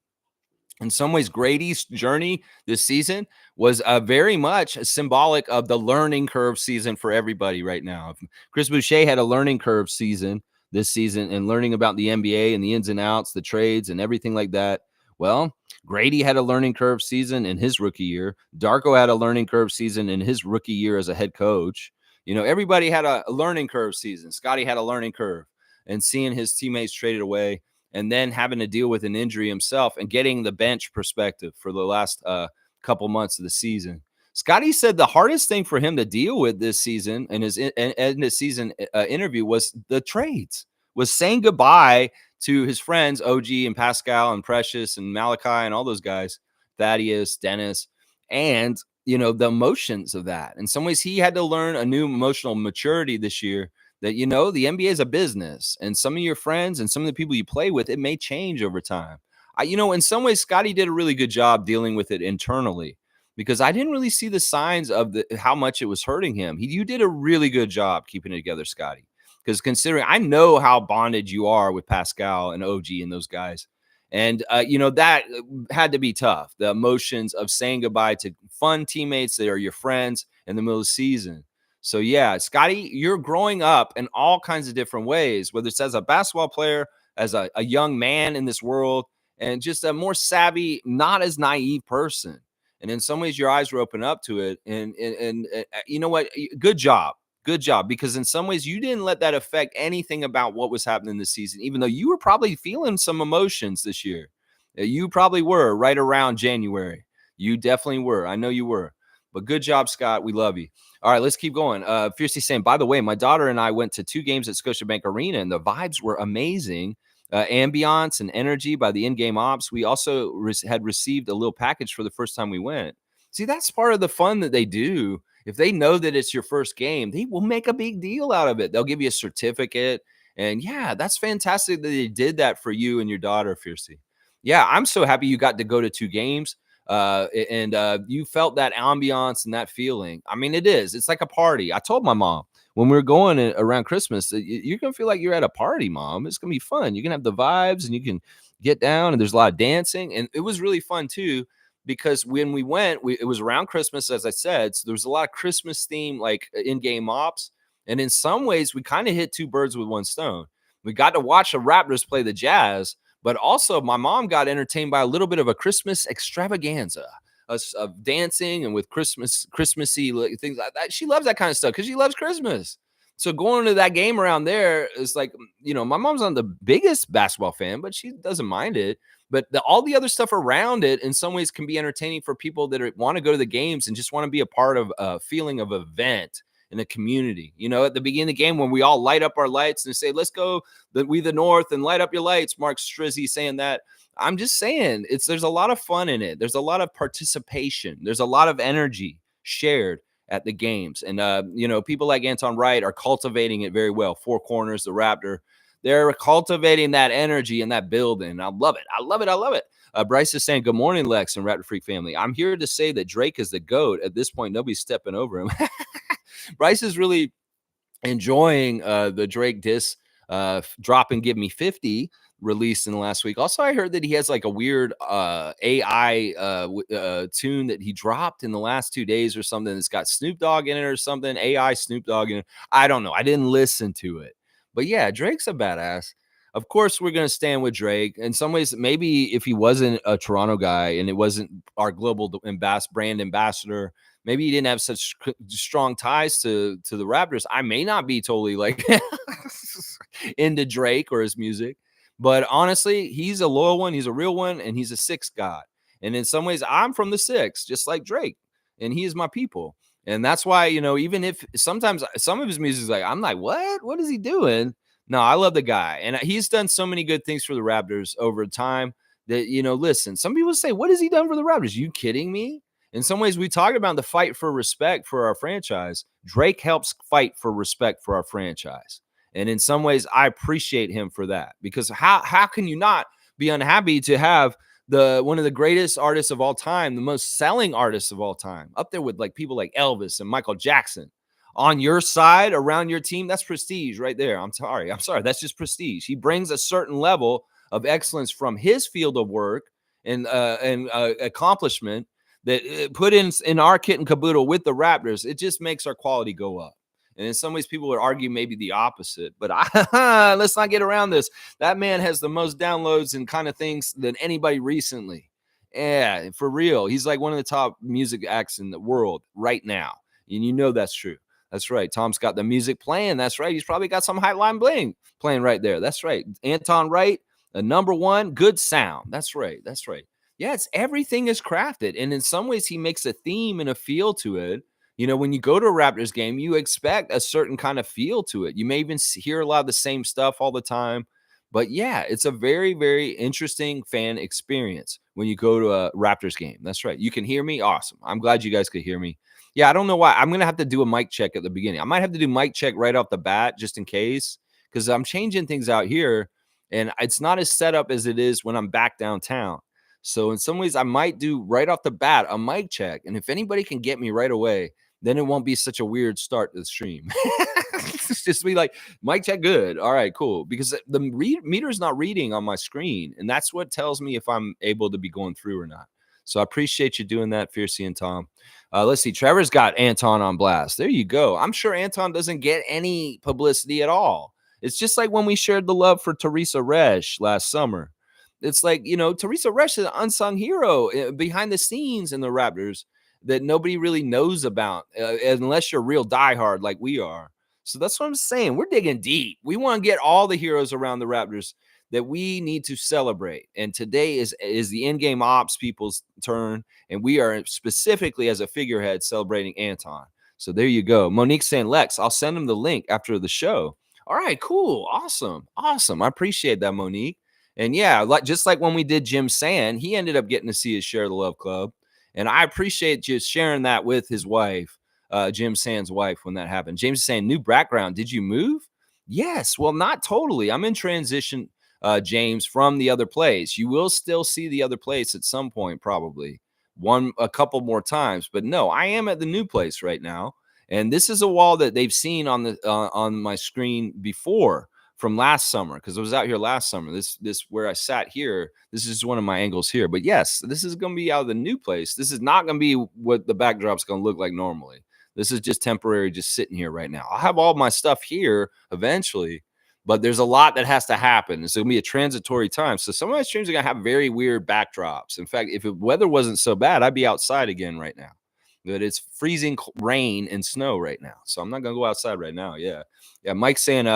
in some ways, Grady's journey this season was very much symbolic of the learning curve season for everybody right now. Chris Boucher had a learning curve season this season and learning about the NBA and the ins and outs, the trades and everything like that. Well, Grady had a learning curve season in his rookie year. Darko had a learning curve season in his rookie year as a head coach. Everybody had a learning curve season. Scotty had a learning curve, and seeing his teammates traded away and then having to deal with an injury himself and getting the bench perspective for the last couple months of the season. Scotty said the hardest thing for him to deal with this season and his end of season interview was the trades, was saying goodbye to his friends, OG and Pascal and Precious and Malachi and all those guys, Thaddeus, Dennis, and, the emotions of that. In some ways, he had to learn a new emotional maturity this year that, the NBA is a business, and some of your friends and some of the people you play with, it may change over time. In some ways, Scotty did a really good job dealing with it internally, because I didn't really see the signs of how much it was hurting him. You did a really good job keeping it together, Scotty, because considering I know how bonded you are with Pascal and OG and those guys. And, that had to be tough. The emotions of saying goodbye to fun teammates that are your friends in the middle of the season. So, yeah, Scotty, you're growing up in all kinds of different ways, whether it's as a basketball player, as a young man in this world, and just a more savvy, not as naive person. And in some ways, your eyes were open up to it. And you know what? Good job. Good job. Because in some ways, you didn't let that affect anything about what was happening this season, even though you were probably feeling some emotions this year. You probably were right around January. You definitely were. I know you were. But good job, Scott. We love you. All right, let's keep going. Fiercely saying, by the way, my daughter and I went to 2 games at Scotiabank Arena, and the vibes were amazing. Ambiance and energy by the in-game ops. We also had received a little package for the first time we went. See, that's part of the fun that they do. If they know that it's your first game, they will make a big deal out of it. They'll give you a certificate. And yeah, that's fantastic that they did that for you and your daughter, Fiercely. Yeah, I'm so happy you got to go to 2 games. And you felt that ambiance and that feeling. I mean, it's like a party. I told my mom when we were going around Christmas, you're going to feel like you're at a party, Mom. It's going to be fun. You can have the vibes and you can get down, and there's a lot of dancing. And it was really fun too, because when we went, it was around Christmas, as I said. So there was a lot of Christmas theme, like in-game ops. And in some ways, we kind of hit 2 birds with 1 stone. We got to watch the Raptors play the Jazz, but also my mom got entertained by a little bit of a Christmas extravaganza of dancing and with Christmassy things like that. She loves that kind of stuff because she loves Christmas. So going to that game around there is like, my mom's not the biggest basketball fan, but she doesn't mind it. But all the other stuff around it in some ways can be entertaining for people that want to go to the games and just want to be a part of a feeling of event in a community. At the beginning of the game when we all light up our lights and say, let's go the North and light up your lights. Mark Strizzy saying that. I'm just saying there's a lot of fun in it. There's a lot of participation. There's a lot of energy shared at the games. And, people like Anton Wright are cultivating it very well. 4 Corners, the Raptor, they're cultivating that energy in that building. I love it. I love it. I love it. Bryce is saying, good morning, Lex and Raptor Freak family. I'm here to say that Drake is the GOAT. At this point, nobody's stepping over him. Bryce is really enjoying the Drake diss Drop and Give Me 50 released in the last week. Also, I heard that he has like a weird AI tune that he dropped in the last 2 days or something that's got Snoop Dogg in it or something, AI Snoop Dogg in it. I don't know. I didn't listen to it. But yeah, Drake's a badass. Of course, we're going to stand with Drake. In some ways, maybe if he wasn't a Toronto guy and it wasn't our global brand ambassador, maybe he didn't have such strong ties to the Raptors, I may not be totally like into Drake or his music. But honestly, he's a loyal one. He's a real one. And he's a 6 god. And in some ways, I'm from the 6, just like Drake. And he is my people. And that's why, even if sometimes some of his music is like, I'm like, what is he doing? No, I love the guy. And he's done so many good things for the Raptors over time that, listen, some people say, what has he done for the Raptors? You kidding me? In some ways, we talked about the fight for respect for our franchise. Drake helps fight for respect for our franchise. And in some ways, I appreciate him for that, because how can you not be unhappy to have the one of the greatest artists of all time, the most selling artists of all time, up there with like people like Elvis and Michael Jackson on your side, around your team? That's prestige right there. I'm sorry. That's just prestige. He brings a certain level of excellence from his field of work and accomplishment that put in our kit and caboodle with the Raptors. It just makes our quality go up. And in some ways, people would argue maybe the opposite, but let's not get around this. That man has the most downloads and kind of things than anybody recently. Yeah, for real. He's like one of the top music acts in the world right now. And you know that's true. That's right. Tom's got the music playing. That's right. He's probably got some Hotline Bling playing right there. That's right. Anton Wright, a number one, good sound. That's right. That's right. Yeah, everything is crafted. And in some ways, he makes a theme and a feel to it. You know, when you go to a Raptors game, you expect a certain kind of feel to it. You may even hear a lot of the same stuff all the time. But yeah, it's a very, very interesting fan experience when you go to a Raptors game. That's right. You can hear me. Awesome. I'm glad you guys could hear me. Yeah, I don't know why. I'm going to have to do a mic check at the beginning. I might have to do mic check right off the bat just in case, because I'm changing things out here and it's not as set up as it is when I'm back downtown. So in some ways, I might do right off the bat a mic check. And if anybody can get me right away, then it won't be such a weird start to the stream. It's just be like, mic check, good. All right, cool. Because the meter is not reading on my screen. And that's what tells me if I'm able to be going through or not. So I appreciate you doing that, Fiercey and Tom. Let's see. Trevor's got Anton on blast. There you go. I'm sure Anton doesn't get any publicity at all. It's just like when we shared the love for Teresa Resch last summer. It's like, you know, Teresa Resch is an unsung hero behind the scenes in the Raptors that nobody really knows about unless you're real diehard like we are. So that's what I'm saying. We're digging deep. We want to get all the heroes around the Raptors that we need to celebrate. And today is the in-game ops people's turn. And we are specifically as a figurehead celebrating Anton. So there you go. Monique saying, Lex, I'll send him the link after the show. All right, cool. Awesome. Awesome. I appreciate that, Monique. And yeah, just like when we did Jim Sand, he ended up getting to see his share of the Love Club. And I appreciate you sharing that with his wife, Jim Sand's wife, when that happened. James is saying, new background. Did you move? Yes. Well, not totally. I'm in transition, James, from the other place. You will still see the other place at some point, probably a couple more times. But no, I am at the new place right now. And this is a wall that they've seen on my screen before from last summer, because I was out here last summer. This where I sat here. This is one of my angles here. But yes, this is going to be out of the new place. This is not going to be what the backdrop's going to look like normally. This is just temporary, just sitting here right now. I'll have all my stuff here eventually, but there's a lot that has to happen. It's going to be a transitory time. So some of my streams are going to have very weird backdrops. In fact, if the weather wasn't so bad, I'd be outside again right now. But it's freezing rain and snow right now. So I'm not going to go outside right now. Yeah. Mike's saying,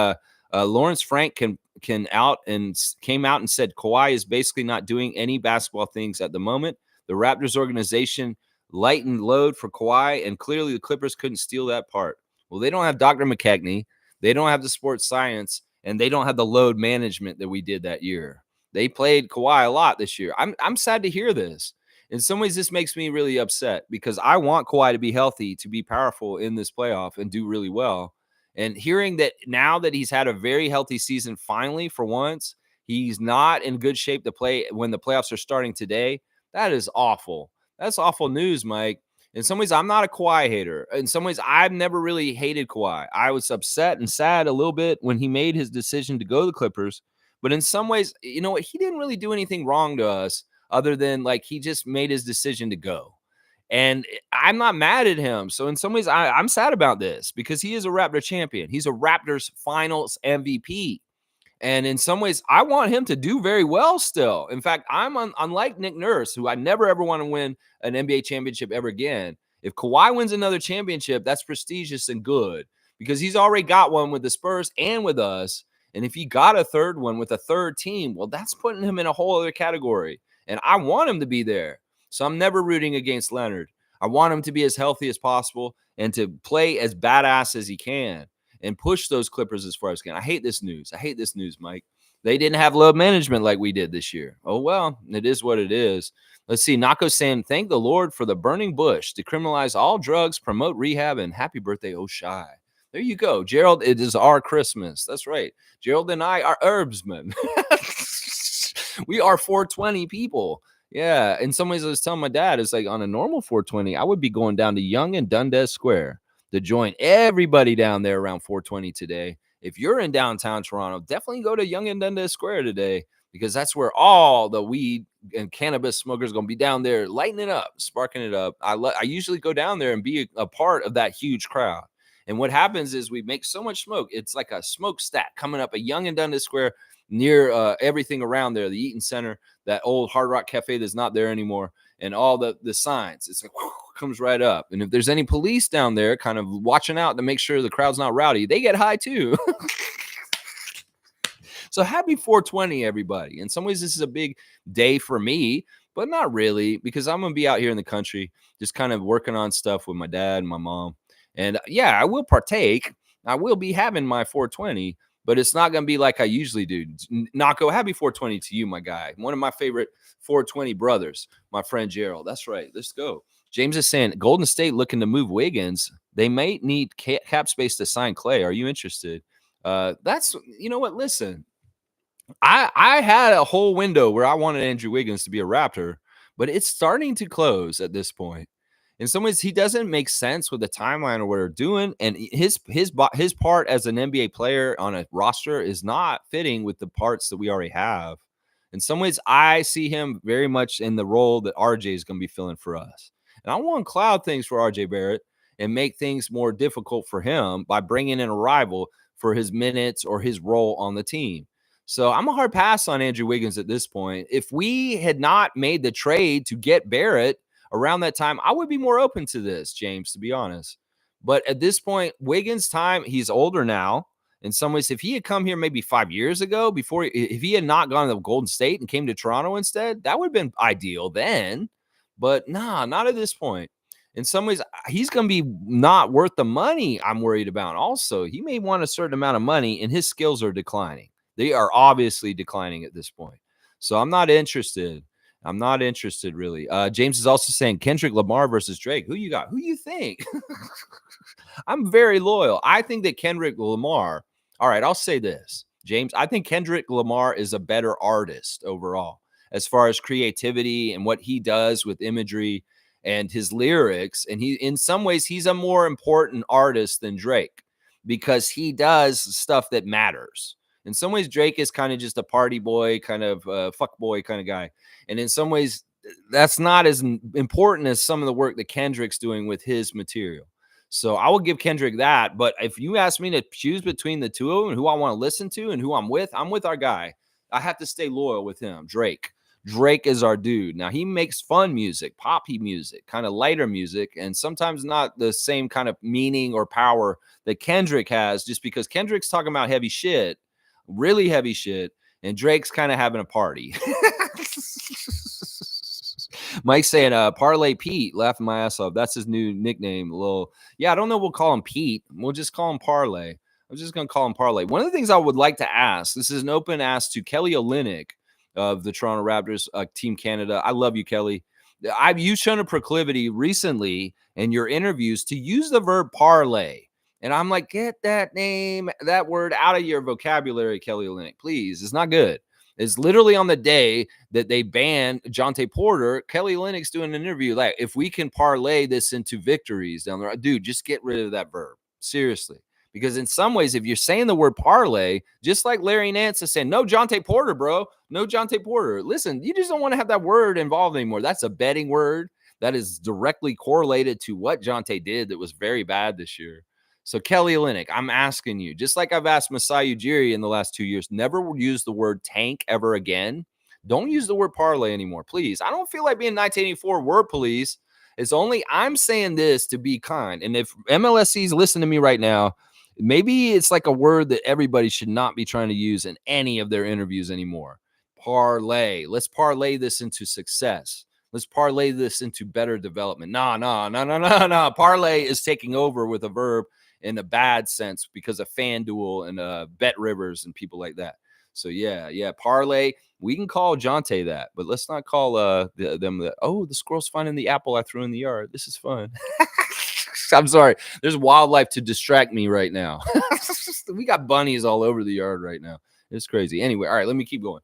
Lawrence Frank came out and said Kawhi is basically not doing any basketball things at the moment. The Raptors organization lightened load for Kawhi, and clearly the Clippers couldn't steal that part. Well, they don't have Dr. McKechnie, they don't have the sports science, and they don't have the load management that we did that year. They played Kawhi a lot this year. I'm sad to hear this. In some ways, this makes me really upset because I want Kawhi to be healthy, to be powerful in this playoff and do really well. And hearing that now that he's had a very healthy season, finally, for once, he's not in good shape to play when the playoffs are starting today. That is awful. That's awful news, Mike. In some ways, I'm not a Kawhi hater. In some ways, I've never really hated Kawhi. I was upset and sad a little bit when he made his decision to go to the Clippers. But in some ways, you know what? He didn't really do anything wrong to us other than like he just made his decision to go. And I'm not mad at him. So in some ways, I'm sad about this because he is a Raptor champion. He's a Raptors finals MVP. And in some ways, I want him to do very well still. In fact, unlike Nick Nurse, who I never, ever want to win an NBA championship ever again. If Kawhi wins another championship, that's prestigious and good because he's already got one with the Spurs and with us. And if he got a third one with a third team, well, that's putting him in a whole other category. And I want him to be there. So I'm never rooting against Leonard. I want him to be as healthy as possible and to play as badass as he can and push those Clippers as far as he can. I hate this news. Mike. They didn't have load management like we did this year. Oh, well, it is what it is. Let's see. Nako saying, thank the Lord for the burning bush, decriminalize all drugs, promote rehab, and happy birthday, Oshai. There you go. Gerald, it is our Christmas. That's right. Gerald and I are herbsmen. We are 420 people. Yeah. In some ways, I was telling my dad, it's like on a normal 420, I would be going down to Yonge and Dundas Square to join everybody down there around 420 today. If you're in downtown Toronto, definitely go to Yonge and Dundas Square today, because that's where all the weed and cannabis smokers are going to be down there lighting it up, sparking it up. I usually go down there and be a part of that huge crowd. And what happens is we make so much smoke. It's like a smokestack coming up at Yonge and Dundas Square near everything around there, the Eaton Center, that old Hard Rock Cafe that's not there anymore, and all the signs. It's like comes right up. And if there's any police down there kind of watching out to make sure the crowd's not rowdy, they get high too. So happy 420, everybody. In some ways, this is a big day for me, but not really, because I'm going to be out here in the country just kind of working on stuff with my dad and my mom. And yeah, I will partake. I will be having my 420, but it's not going to be like I usually do. Nako, happy 420 to you, my guy. One of my favorite 420 brothers, my friend Gerald. That's right. Let's go. James is saying Golden State looking to move Wiggins. They might need cap space to sign Clay. Are you interested? That's, you know what? Listen, I had a whole window where I wanted Andrew Wiggins to be a Raptor, but it's starting to close at this point. In some ways, he doesn't make sense with the timeline of what we're doing, and his part as an NBA player on a roster is not fitting with the parts that we already have. In some ways, I see him very much in the role that RJ is going to be filling for us. And I want to cloud things for RJ Barrett and make things more difficult for him by bringing in a rival for his minutes or his role on the team. So I'm a hard pass on Andrew Wiggins at this point. If we had not made the trade to get Barrett around that time, I would be more open to this, James, to be honest. But at this point, Wiggins' time, he's older now. In some ways, if he had come here maybe 5 years ago, if he had not gone to Golden State and came to Toronto instead, that would have been ideal then. But nah, not at this point. In some ways, he's going to be not worth the money I'm worried about. Also, he may want a certain amount of money, and his skills are declining. They are obviously declining at this point. So I'm not interested. I'm not interested, really. James is also saying Kendrick Lamar versus Drake. Who you got? Who you think? I'm very loyal. I think that Kendrick Lamar, all right, I'll say this, James. I think Kendrick Lamar is a better artist overall as far as creativity and what he does with imagery and his lyrics. And he, in some ways, he's a more important artist than Drake because he does stuff that matters. In some ways, Drake is kind of just a party boy, kind of fuck boy kind of guy. And in some ways, that's not as important as some of the work that Kendrick's doing with his material. So I will give Kendrick that. But if you ask me to choose between the two of them and who I want to listen to and who I'm with our guy. I have to stay loyal with him, Drake. Drake is our dude. Now, he makes fun music, poppy music, kind of lighter music, and sometimes not the same kind of meaning or power that Kendrick has, just because Kendrick's talking about heavy shit, really heavy shit, and Drake's kind of having a party. Mike's saying Parlay Pete, laughing my ass off. That's his new nickname. I don't know, we'll call him Pete. We'll just call him Parlay. I'm just going to call him Parlay. One of the things I would like to ask, this is an open ask to Kelly Olynyk of the Toronto Raptors, Team Canada. I love you, Kelly. You've shown a proclivity recently in your interviews to use the verb parlay. And I'm like, get that word out of your vocabulary, Kelly Olynyk, please. It's not good. It's literally on the day that they banned Jonte Porter, Kelly Olynyk's doing an interview like, if we can parlay this into victories down the road, dude, just get rid of that verb. Seriously. Because in some ways, if you're saying the word parlay, just like Larry Nance is saying, no Jonte Porter, bro. No Jonte Porter. Listen, you just don't want to have that word involved anymore. That's a betting word that is directly correlated to what Jonte did that was very bad this year. So Kelly Olynyk, I'm asking you, just like I've asked Masai Ujiri in the last 2 years, never use the word tank ever again. Don't use the word parlay anymore, please. I don't feel like being 1984 word police. It's only I'm saying this to be kind. And if MLSC's listening to me right now, maybe it's like a word that everybody should not be trying to use in any of their interviews anymore. Parlay. Let's parlay this into success. Let's parlay this into better development. No. Parlay is taking over with a verb in a bad sense because of FanDuel and Bet Rivers and people like that. So yeah, parlay. We can call Jonte that, but let's not call them the, oh, the squirrel's finding the apple I threw in the yard. This is fun. I'm sorry. There's wildlife to distract me right now. We got bunnies all over the yard right now. It's crazy. Anyway, all right, let me keep going.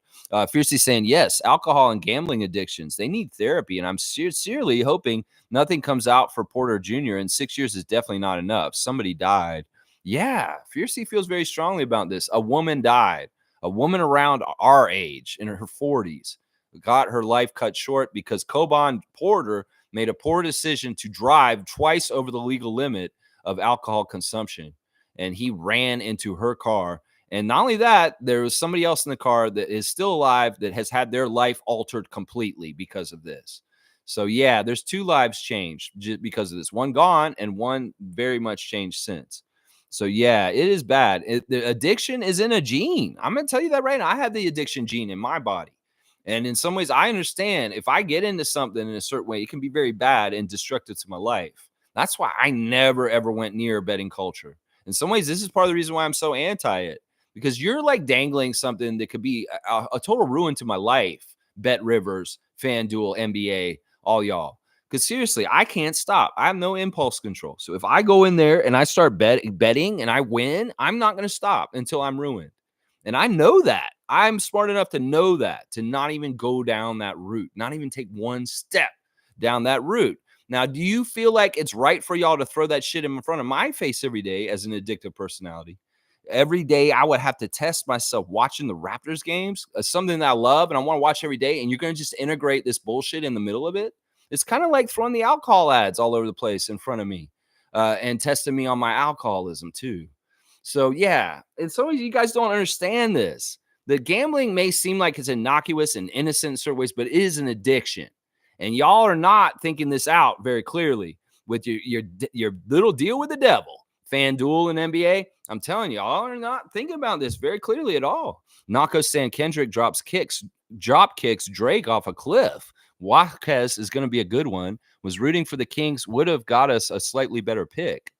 Fiercely saying, yes, alcohol and gambling addictions, they need therapy. And I'm sincerely hoping nothing comes out for Porter Jr. And 6 years is definitely not enough. Somebody died. Yeah, Fiercely feels very strongly about this. A woman died. A woman around our age in her 40s got her life cut short because Coban Porter made a poor decision to drive twice over the legal limit of alcohol consumption. And he ran into her car. And not only that, there was somebody else in the car that is still alive that has had their life altered completely because of this. So, yeah, there's 2 lives changed just because of this. One gone and one very much changed since. So, yeah, it is bad. The addiction is in a gene. I'm going to tell you that right now. I have the addiction gene in my body. And in some ways, I understand if I get into something in a certain way, it can be very bad and destructive to my life. That's why I never, ever went near betting culture. In some ways, this is part of the reason why I'm so anti it, because you're like dangling something that could be a total ruin to my life. Bet Rivers, FanDuel, NBA, all y'all. Because seriously, I can't stop. I have no impulse control. So if I go in there and I start betting and I win, I'm not going to stop until I'm ruined. And I know that. I'm smart enough to know that, to not even go down that route, not even take one step down that route. Now, do you feel like it's right for y'all to throw that shit in front of my face every day as an addictive personality? Every day I would have to test myself watching the Raptors games, something that I love and I want to watch every day. And you're going to just integrate this bullshit in the middle of it. It's kind of like throwing the alcohol ads all over the place in front of me and testing me on my alcoholism too. So, yeah, and some of you guys don't understand this. The gambling may seem like it's innocuous and innocent in certain ways, but it is an addiction. And y'all are not thinking this out very clearly with your little deal with the devil, FanDuel and NBA. I'm telling you, y'all are not thinking about this very clearly at all. Nako saying Kendrick drop kicks Drake off a cliff. Jaquez is going to be a good one. Was rooting for the Kings, would have got us a slightly better pick.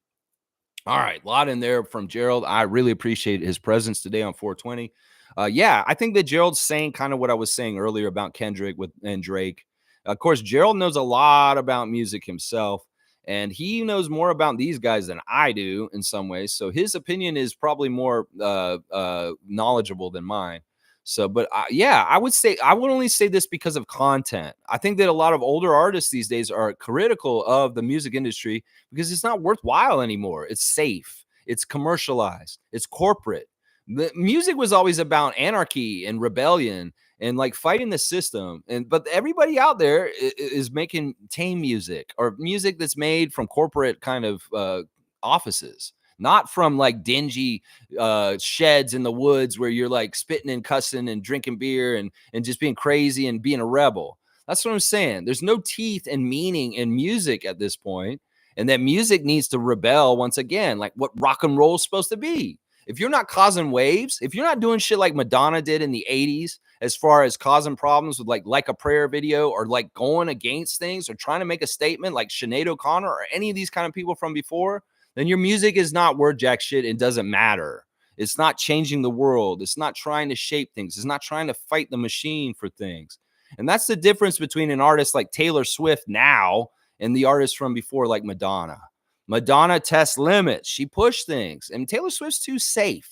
All right, a lot in there from Gerald. I really appreciate his presence today on 420. Yeah, I think that Gerald's saying kind of what I was saying earlier about Kendrick and Drake. Of course, Gerald knows a lot about music himself, and he knows more about these guys than I do in some ways. So his opinion is probably more knowledgeable than mine. So, but yeah, I would only say this because of content. I think that a lot of older artists these days are critical of the music industry because it's not worthwhile anymore. It's safe. It's commercialized. It's corporate. The music was always about anarchy and rebellion and like fighting the system. But everybody out there is making tame music or music that's made from corporate kind of offices. Not from like dingy sheds in the woods where you're like spitting and cussing and drinking beer and just being crazy and being a rebel. That's what I'm saying. There's no teeth and meaning in music at this point, and that music needs to rebel once again, like what rock and roll is supposed to be. If you're not causing waves, if you're not doing shit like Madonna did in the 80s, as far as causing problems with like a prayer video or like going against things or trying to make a statement like Sinead O'Connor or any of these kind of people from before, then your music is not worth jack shit and doesn't matter. It's not changing the world. It's not trying to shape things. It's not trying to fight the machine for things. And that's the difference between an artist like Taylor Swift now and the artists from before like Madonna. Madonna tests limits. She pushed things. And Taylor Swift's too safe.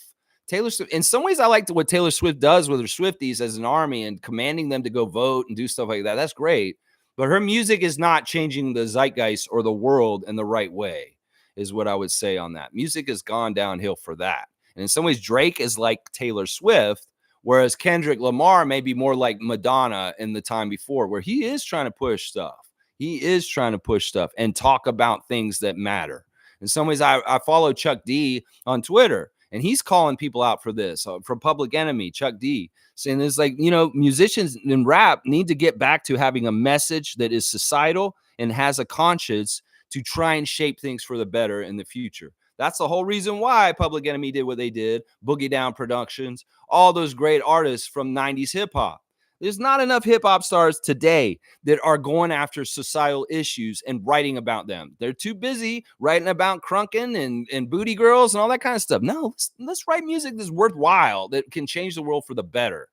Taylor Swift, in some ways, I like what Taylor Swift does with her Swifties as an army and commanding them to go vote and do stuff like that. That's great. But her music is not changing the zeitgeist or the world in the right way, is what I would say on that. Music has gone downhill for that. And in some ways, Drake is like Taylor Swift, whereas Kendrick Lamar may be more like Madonna in the time before, where he is trying to push stuff. He is trying to push stuff and talk about things that matter. In some ways, I follow Chuck D on Twitter, and he's calling people out for this, from Public Enemy, Chuck D, saying it's like, musicians in rap need to get back to having a message that is societal and has a conscience to try and shape things for the better in the future. That's the whole reason why Public Enemy did what they did, Boogie Down Productions, all those great artists from 90s hip hop. There's not enough hip hop stars today that are going after societal issues and writing about them. They're too busy writing about crunking and booty girls and all that kind of stuff. No, let's write music that's worthwhile, that can change the world for the better.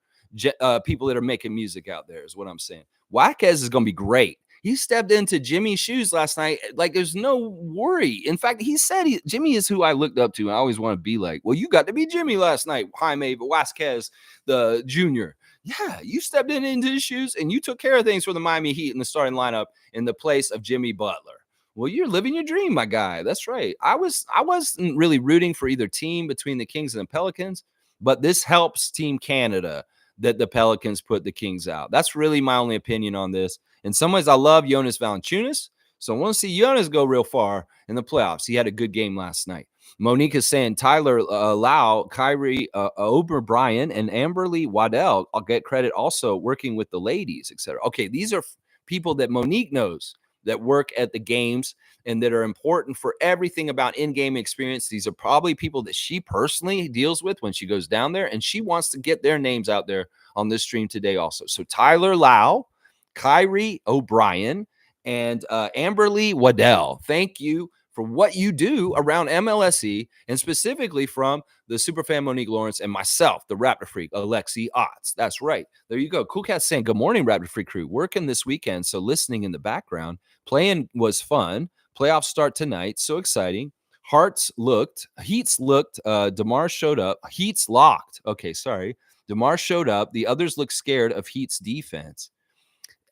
People that are making music out there is what I'm saying. Wackez is going to be great. He stepped into Jimmy's shoes last night like there's no worry. In fact, he said Jimmy is who I looked up to. I always want to be like, well, you got to be Jimmy last night, Jaime Vasquez, the junior. Yeah, you stepped into his shoes and you took care of things for the Miami Heat in the starting lineup in the place of Jimmy Butler. Well, you're living your dream, my guy. That's right. I wasn't really rooting for either team between the Kings and the Pelicans, but this helps Team Canada that the Pelicans put the Kings out. That's really my only opinion on this. In some ways, I love Jonas Valanciunas, so I want to see Jonas go real far in the playoffs. He had a good game last night. Monique is saying Tyler Lau, Kyrie O'Brien, and Amberly Waddell. I'll get credit also working with the ladies, etc. Okay, these are people that Monique knows that work at the games and that are important for everything about in-game experience. These are probably people that she personally deals with when she goes down there, and she wants to get their names out there on this stream today also. So Tyler Lau, Kyrie O'Brien, and Amberly Waddell, thank you for what you do around MLSE, and specifically from the superfan Monique Lawrence and myself, the Raptor Freak, Alexi Otts. That's right. There you go. Cool Cat saying, good morning, Raptor Freak crew. Working this weekend, so listening in the background. Playing was fun. Playoffs start tonight. So exciting. Heats looked. DeMar showed up. Heats locked. Okay, sorry. DeMar showed up. The others looked scared of Heat's defense.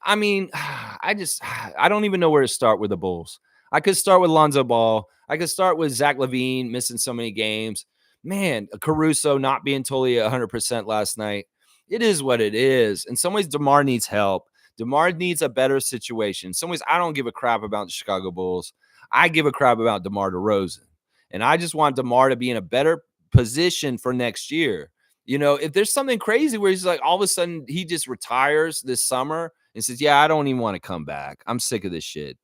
I mean, I don't even know where to start with the Bulls. I could start with Lonzo Ball. I could start with Zach LaVine missing so many games. Man, Caruso not being totally 100% last night. It is what it is. In some ways, DeMar needs help. DeMar needs a better situation. In some ways, I don't give a crap about the Chicago Bulls. I give a crap about DeMar DeRozan. And I just want DeMar to be in a better position for next year. You know, if there's something crazy where he's like, all of a sudden he just retires this summer and says, yeah, I don't even want to come back. I'm sick of this shit.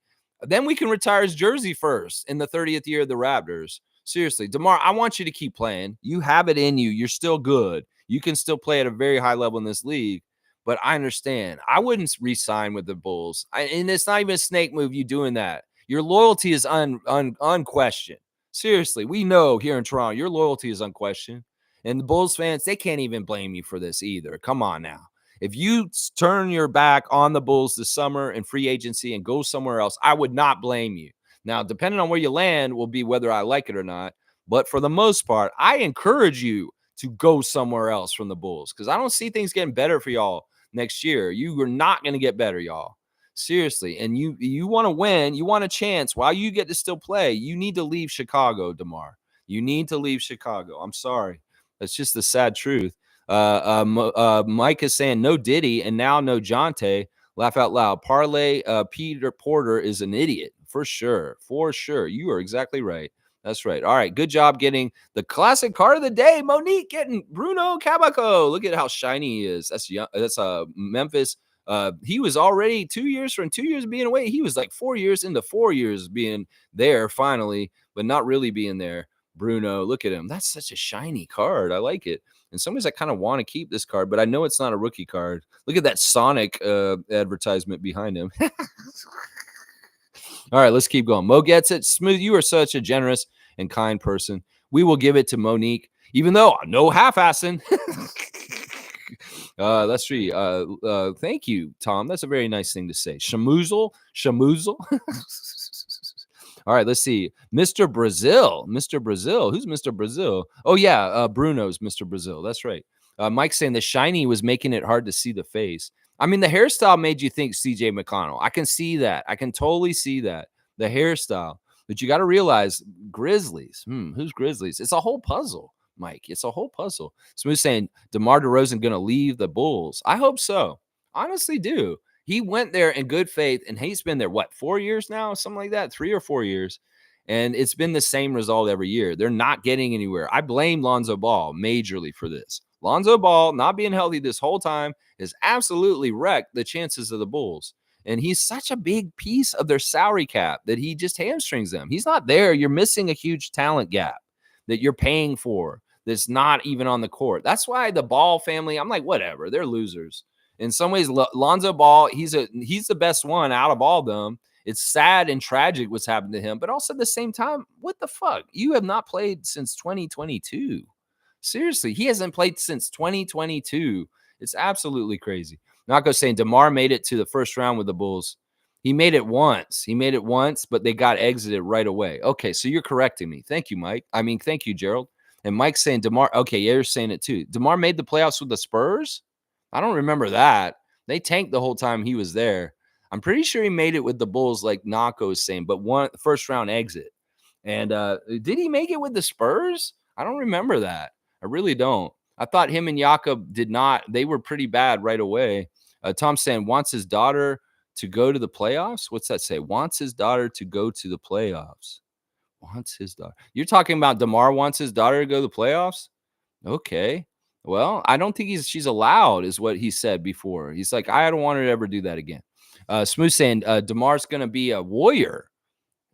Then we can retire his jersey first in the 30th year of the Raptors. Seriously, DeMar, I want you to keep playing. You have it in you. You're still good. You can still play at a very high level in this league. But I understand. I wouldn't re-sign with the Bulls. And it's not even a snake move, you doing that. Your loyalty is unquestioned. Seriously, we know here in Toronto, your loyalty is unquestioned. And the Bulls fans, they can't even blame you for this either. Come on now. If you turn your back on the Bulls this summer in free agency and go somewhere else, I would not blame you. Now, depending on where you land will be whether I like it or not. But for the most part, I encourage you to go somewhere else from the Bulls because I don't see things getting better for y'all next year. You are not going to get better, y'all. Seriously. And you want to win. You want a chance while you get to still play. You need to leave Chicago, DeMar. You need to leave Chicago. I'm sorry. That's just the sad truth. Mike is saying no Diddy and now no Jonte. Laugh out loud. Parlay Peter Porter is an idiot. For sure. For sure. You are exactly right. That's right. All right. Good job getting the classic card of the day. Monique getting Bruno Caboclo. Look at how shiny he is. That's Memphis. He was already 2 years from 2 years being away. He was like 4 years into 4 years being there finally, but not really being there. Bruno, look at him. That's such a shiny card. I like it. In some ways, I kind of want to keep this card, but I know it's not a rookie card. Look at that Sonic advertisement behind him. All right, let's keep going. Mo gets it. Smooth, you are such a generous and kind person. We will give it to Monique, even though no half-assing. That's true. Thank you, Tom. That's a very nice thing to say. Shamoozle. All right, let's see. Mr. Brazil. Who's Mr. Brazil? Oh, yeah, Bruno's Mr. Brazil. That's right. Mike's saying the shiny was making it hard to see the face. I mean, the hairstyle made you think CJ McConnell. I can see that. I can totally see that. The hairstyle. But you got to realize Grizzlies. Who's Grizzlies? It's a whole puzzle, Mike. It's a whole puzzle. Smooth saying DeMar DeRozan going to leave the Bulls. I hope so. Honestly do. He went there in good faith, and he's been there, 4 years now? Something like that, 3 or 4 years. And it's been the same result every year. They're not getting anywhere. I blame Lonzo Ball majorly for this. Lonzo Ball not being healthy this whole time has absolutely wrecked the chances of the Bulls. And he's such a big piece of their salary cap that he just hamstrings them. He's not there. You're missing a huge talent gap that you're paying for that's not even on the court. That's why the Ball family, I'm like, whatever. They're losers. In some ways, Lonzo Ball, he's the best one out of all of them. It's sad and tragic what's happened to him, but also at the same time, what the fuck? You have not played since 2022. Seriously, he hasn't played since 2022. It's absolutely crazy. Nako saying DeMar made it to the first round with the Bulls. He made it once. But they got exited right away. Okay, so you're correcting me. Thank you, Mike. Thank you, Gerald. And Mike's saying DeMar. Okay, yeah, you're saying it too. DeMar made the playoffs with the Spurs? I don't remember that. They tanked the whole time he was there. I'm pretty sure he made it with the Bulls, like Nako is saying, but one first round exit. And did he make it with the Spurs? I don't remember that. I really don't. I thought him and Jakob did not. They were pretty bad right away. Tom saying wants his daughter to go to the playoffs. What's that say? Wants his daughter to go to the playoffs. Wants his daughter. You're talking about DeMar wants his daughter to go to the playoffs? Okay. Well, I don't think she's allowed, is what he said before. He's like, I don't want her to ever do that again. Smooth saying DeMar's going to be a Warrior.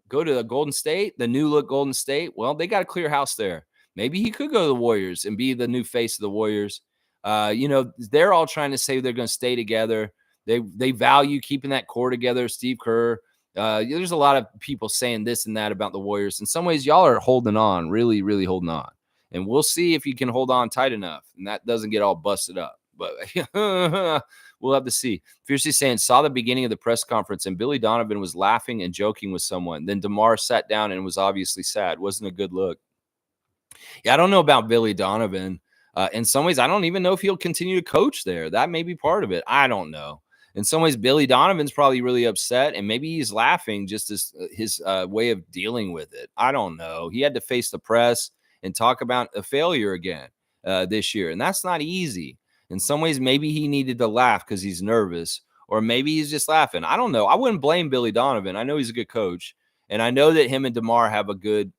Go to the Golden State, the new look Golden State. Well, they got a clear house there. Maybe he could go to the Warriors and be the new face of the Warriors. They're all trying to say they're going to stay together. They value keeping that core together. Steve Kerr. There's a lot of people saying this and that about the Warriors. In some ways, y'all are holding on, really, really holding on. And we'll see if you can hold on tight enough and that doesn't get all busted up. But we'll have to see. Fiercely saying, saw the beginning of the press conference and Billy Donovan was laughing and joking with someone. Then DeMar sat down and was obviously sad. Wasn't a good look. Yeah, I don't know about Billy Donovan. In some ways, I don't even know if he'll continue to coach there. That may be part of it. I don't know. In some ways, Billy Donovan's probably really upset, and maybe he's laughing just as his way of dealing with it. I don't know. He had to face the press and talk about a failure again this year, and that's not easy. In some ways, maybe he needed to laugh because he's nervous, or maybe he's just laughing. I don't know. I wouldn't blame Billy Donovan. I know he's a good coach, and I know that him and DeMar have a good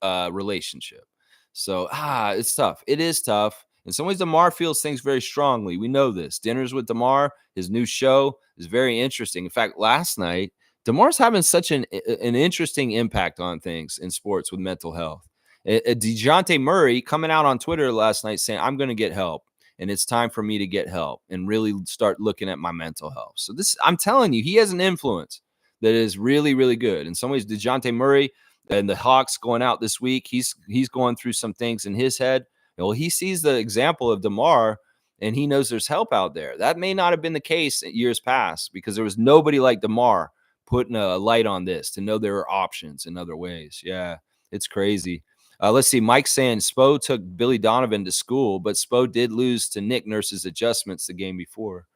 relationship. So, it's tough. It is tough. In some ways, DeMar feels things very strongly. We know this. Dinners with DeMar, his new show is very interesting. In fact, last night, DeMar's having such an interesting impact on things in sports with mental health. DeJounte Murray coming out on Twitter last night saying, I'm going to get help. And it's time for me to get help and really start looking at my mental health. So I'm telling you, he has an influence that is really, really good. In some ways, DeJounte Murray and the Hawks going out this week, he's going through some things in his head. Well, he sees the example of DeMar, and he knows there's help out there. That may not have been the case in years past because there was nobody like DeMar putting a light on this to know there are options in other ways. Yeah, it's crazy. Let's see. Mike saying Spo took Billy Donovan to school, but Spo did lose to Nick Nurse's adjustments the game before.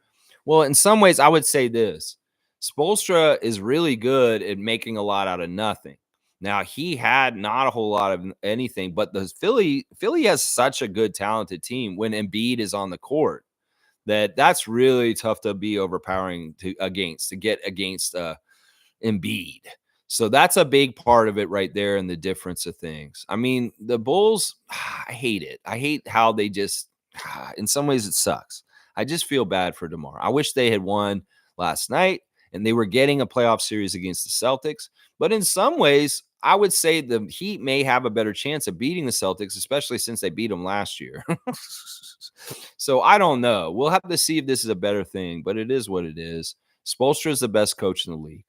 Well, in some ways, I would say this. Spoelstra is really good at making a lot out of nothing. Now, he had not a whole lot of anything, but the Philly has such a good, talented team when Embiid is on the court that's really tough to be overpowering to get against Embiid. So that's a big part of it right there and the difference of things. I mean, the Bulls, I hate it. I hate how they just, in some ways it sucks. I just feel bad for DeMar. I wish they had won last night and they were getting a playoff series against the Celtics. But in some ways, I would say the Heat may have a better chance of beating the Celtics, especially since they beat them last year. So I don't know. We'll have to see if this is a better thing, but it is what it is. Spoelstra is the best coach in the league.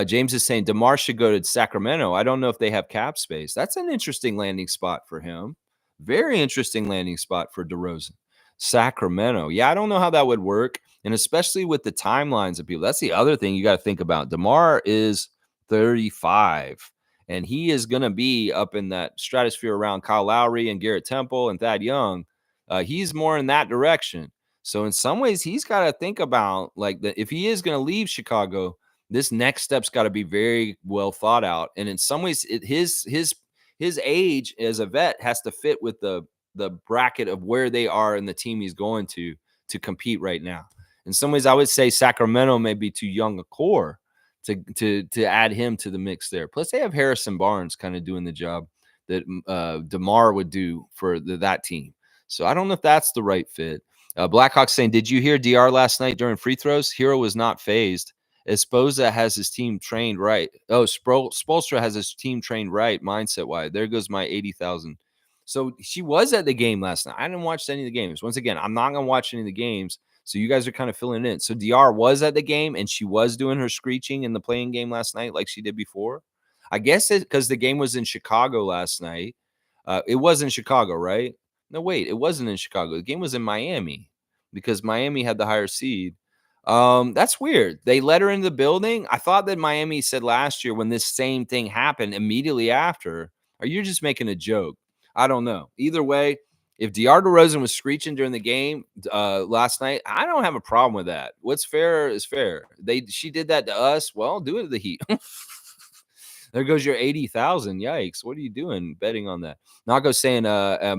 James is saying DeMar should go to Sacramento. I don't know if they have cap space. That's an interesting landing spot for him. Very interesting landing spot for DeRozan. Sacramento. Yeah, I don't know how that would work. And especially with the timelines of people. That's the other thing you got to think about. DeMar is 35. And he is going to be up in that stratosphere around Kyle Lowry and Garrett Temple and Thad Young. He's more in that direction. So in some ways, he's got to think about if he is going to leave Chicago, this next step's got to be very well thought out. And in some ways, his age as a vet has to fit with the bracket of where they are in the team he's going to compete right now. In some ways, I would say Sacramento may be too young a core to add him to the mix there. Plus, they have Harrison Barnes kind of doing the job that DeMar would do for that team. So I don't know if that's the right fit. Blackhawks saying, did you hear DR last night during free throws? Hero was not phased. Esposa has his team trained right. Oh, Spoelstra has his team trained right mindset-wise. There goes my 80,000. So she was at the game last night. I didn't watch any of the games. Once again, I'm not going to watch any of the games. So you guys are kind of filling in. So DR was at the game and she was doing her screeching in the playing game last night like she did before. I guess it because the game was in Chicago last night. It was in Chicago, right? No, wait, it wasn't in Chicago. The game was in Miami because Miami had the higher seed. That's weird. They let her into the building. I thought that Miami said last year when this same thing happened immediately after, or you're just making a joke. I don't know. Either way, if DeAr DeRozan was screeching during the game last night, I don't have a problem with that. What's fair is fair. She did that to us. Well, do it to the Heat. There goes your 80,000. Yikes. What are you doing betting on that? Nago saying,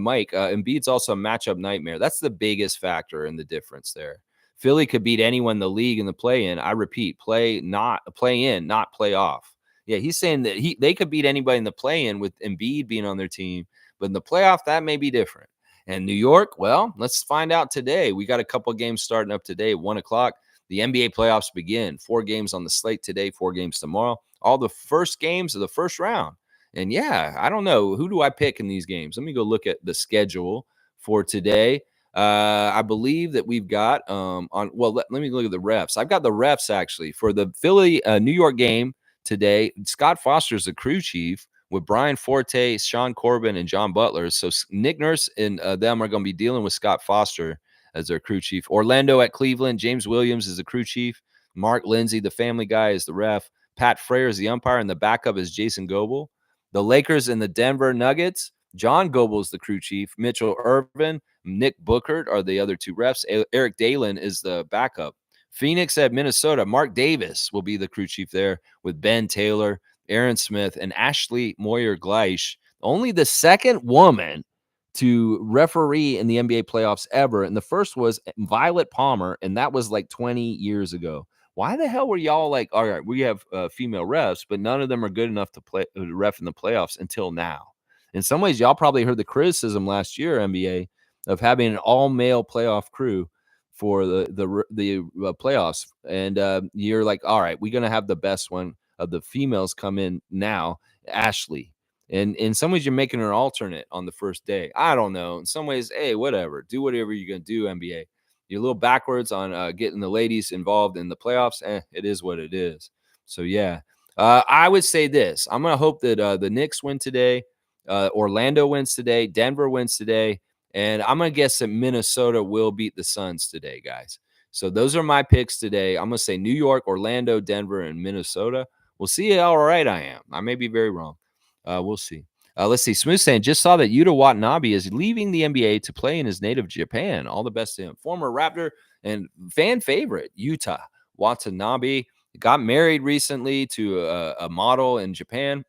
Mike, Embiid's also a matchup nightmare. That's the biggest factor in the difference there. Philly could beat anyone in the league in the play-in. I repeat, play in, not play off. Yeah, he's saying that they could beat anybody in the play-in with Embiid being on their team, but in the playoff, that may be different. And New York, well, let's find out today. We got a couple games starting up today, 1 o'clock. The NBA playoffs begin. 4 games on the slate today, 4 games tomorrow. All the first games of the first round. And yeah, I don't know. Who do I pick in these games? Let me go look at the schedule for today. I believe that we've got let me look at the refs. I've got the refs actually for the Philly New York game today. Scott Foster is the crew chief with Brian Forte, Sean Corbin, and John Butler. So Nick Nurse and them are going to be dealing with Scott Foster as their crew chief. Orlando at Cleveland, James Williams is the crew chief. Mark Lindsay, the family guy, is the ref. Pat Frayer is the umpire, and the backup is Jason Goebel. The Lakers and the Denver Nuggets, John Goebel is the crew chief. Mitchell Irvin, Nick Bookert are the other 2 refs. Eric Dalen is the backup. Phoenix at Minnesota, Mark Davis will be the crew chief there with Ben Taylor, Aaron Smith, and Ashley Moyer-Gleish. Only the second woman to referee in the NBA playoffs ever. And the first was Violet Palmer, and that was like 20 years ago. Why the hell were y'all like, all right, we have female refs, but none of them are good enough to play ref in the playoffs until now? In some ways, y'all probably heard the criticism last year, NBA, of having an all-male playoff crew for the playoffs. And you're like, all right, we're going to have the best one of the females come in now, Ashley. And in some ways, you're making her an alternate on the first day. I don't know. In some ways, hey, whatever. Do whatever you're going to do, NBA. You're a little backwards on getting the ladies involved in the playoffs. It is what it is. So, yeah. I would say this. I'm going to hope that the Knicks win today. Orlando wins today. Denver wins today. And I'm going to guess that Minnesota will beat the Suns today, guys. So those are my picks today. I'm going to say New York, Orlando, Denver, and Minnesota. We'll see how right I am. I may be very wrong. We'll see. Let's see. Smooth saying, just saw that Yuta Watanabe is leaving the NBA to play in his native Japan. All the best to him. Former Raptor and fan favorite, Yuta Watanabe. Got married recently to a model in Japan,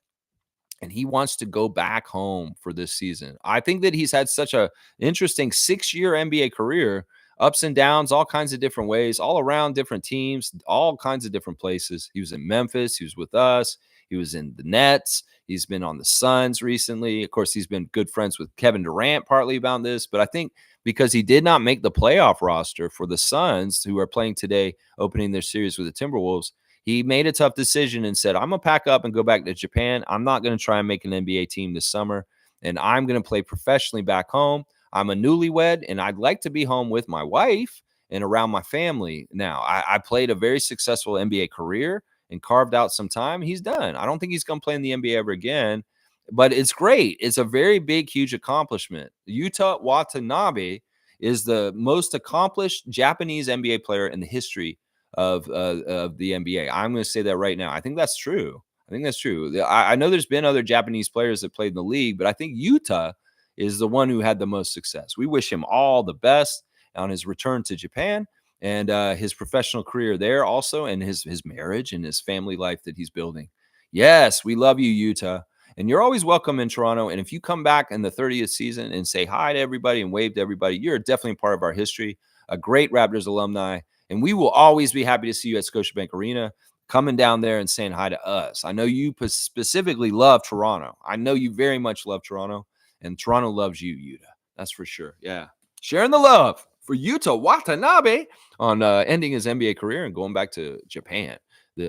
and he wants to go back home for this season. I think that he's had such a interesting 6-year NBA career, ups and downs, all kinds of different ways, all around different teams, all kinds of different places. He was in Memphis. He was with us. He was in the Nets. He's been on the Suns recently. Of course, he's been good friends with Kevin Durant partly about this. But I think because he did not make the playoff roster for the Suns, who are playing today, opening their series with the Timberwolves, he made a tough decision and said, I'm going to pack up and go back to Japan. I'm not going to try and make an NBA team this summer, and I'm going to play professionally back home. I'm a newlywed, and I'd like to be home with my wife and around my family now. I played a very successful NBA career and carved out some time. He's done. I don't think he's going to play in the NBA ever again, but it's great. It's a very big, huge accomplishment. Yuta Watanabe is the most accomplished Japanese NBA player in the history of the NBA. I'm going to say that right now. I think that's true. I know there's been other Japanese players that played in the league, but I think Yuta is the one who had the most success. We wish him all the best on his return to Japan and his professional career there also, and his marriage and his family life that he's building. Yes, we love you, Yuta. And you're always welcome in Toronto. And if you come back in the 30th season and say hi to everybody and wave to everybody, you're definitely part of our history, a great Raptors alumni. And we will always be happy to see you at Scotiabank Arena, coming down there and saying hi to us. I know you specifically love Toronto. I know you very much love Toronto, and Toronto loves you, Yuta. That's for sure. Yeah. Sharing the love for Yuta Watanabe on ending his NBA career and going back to Japan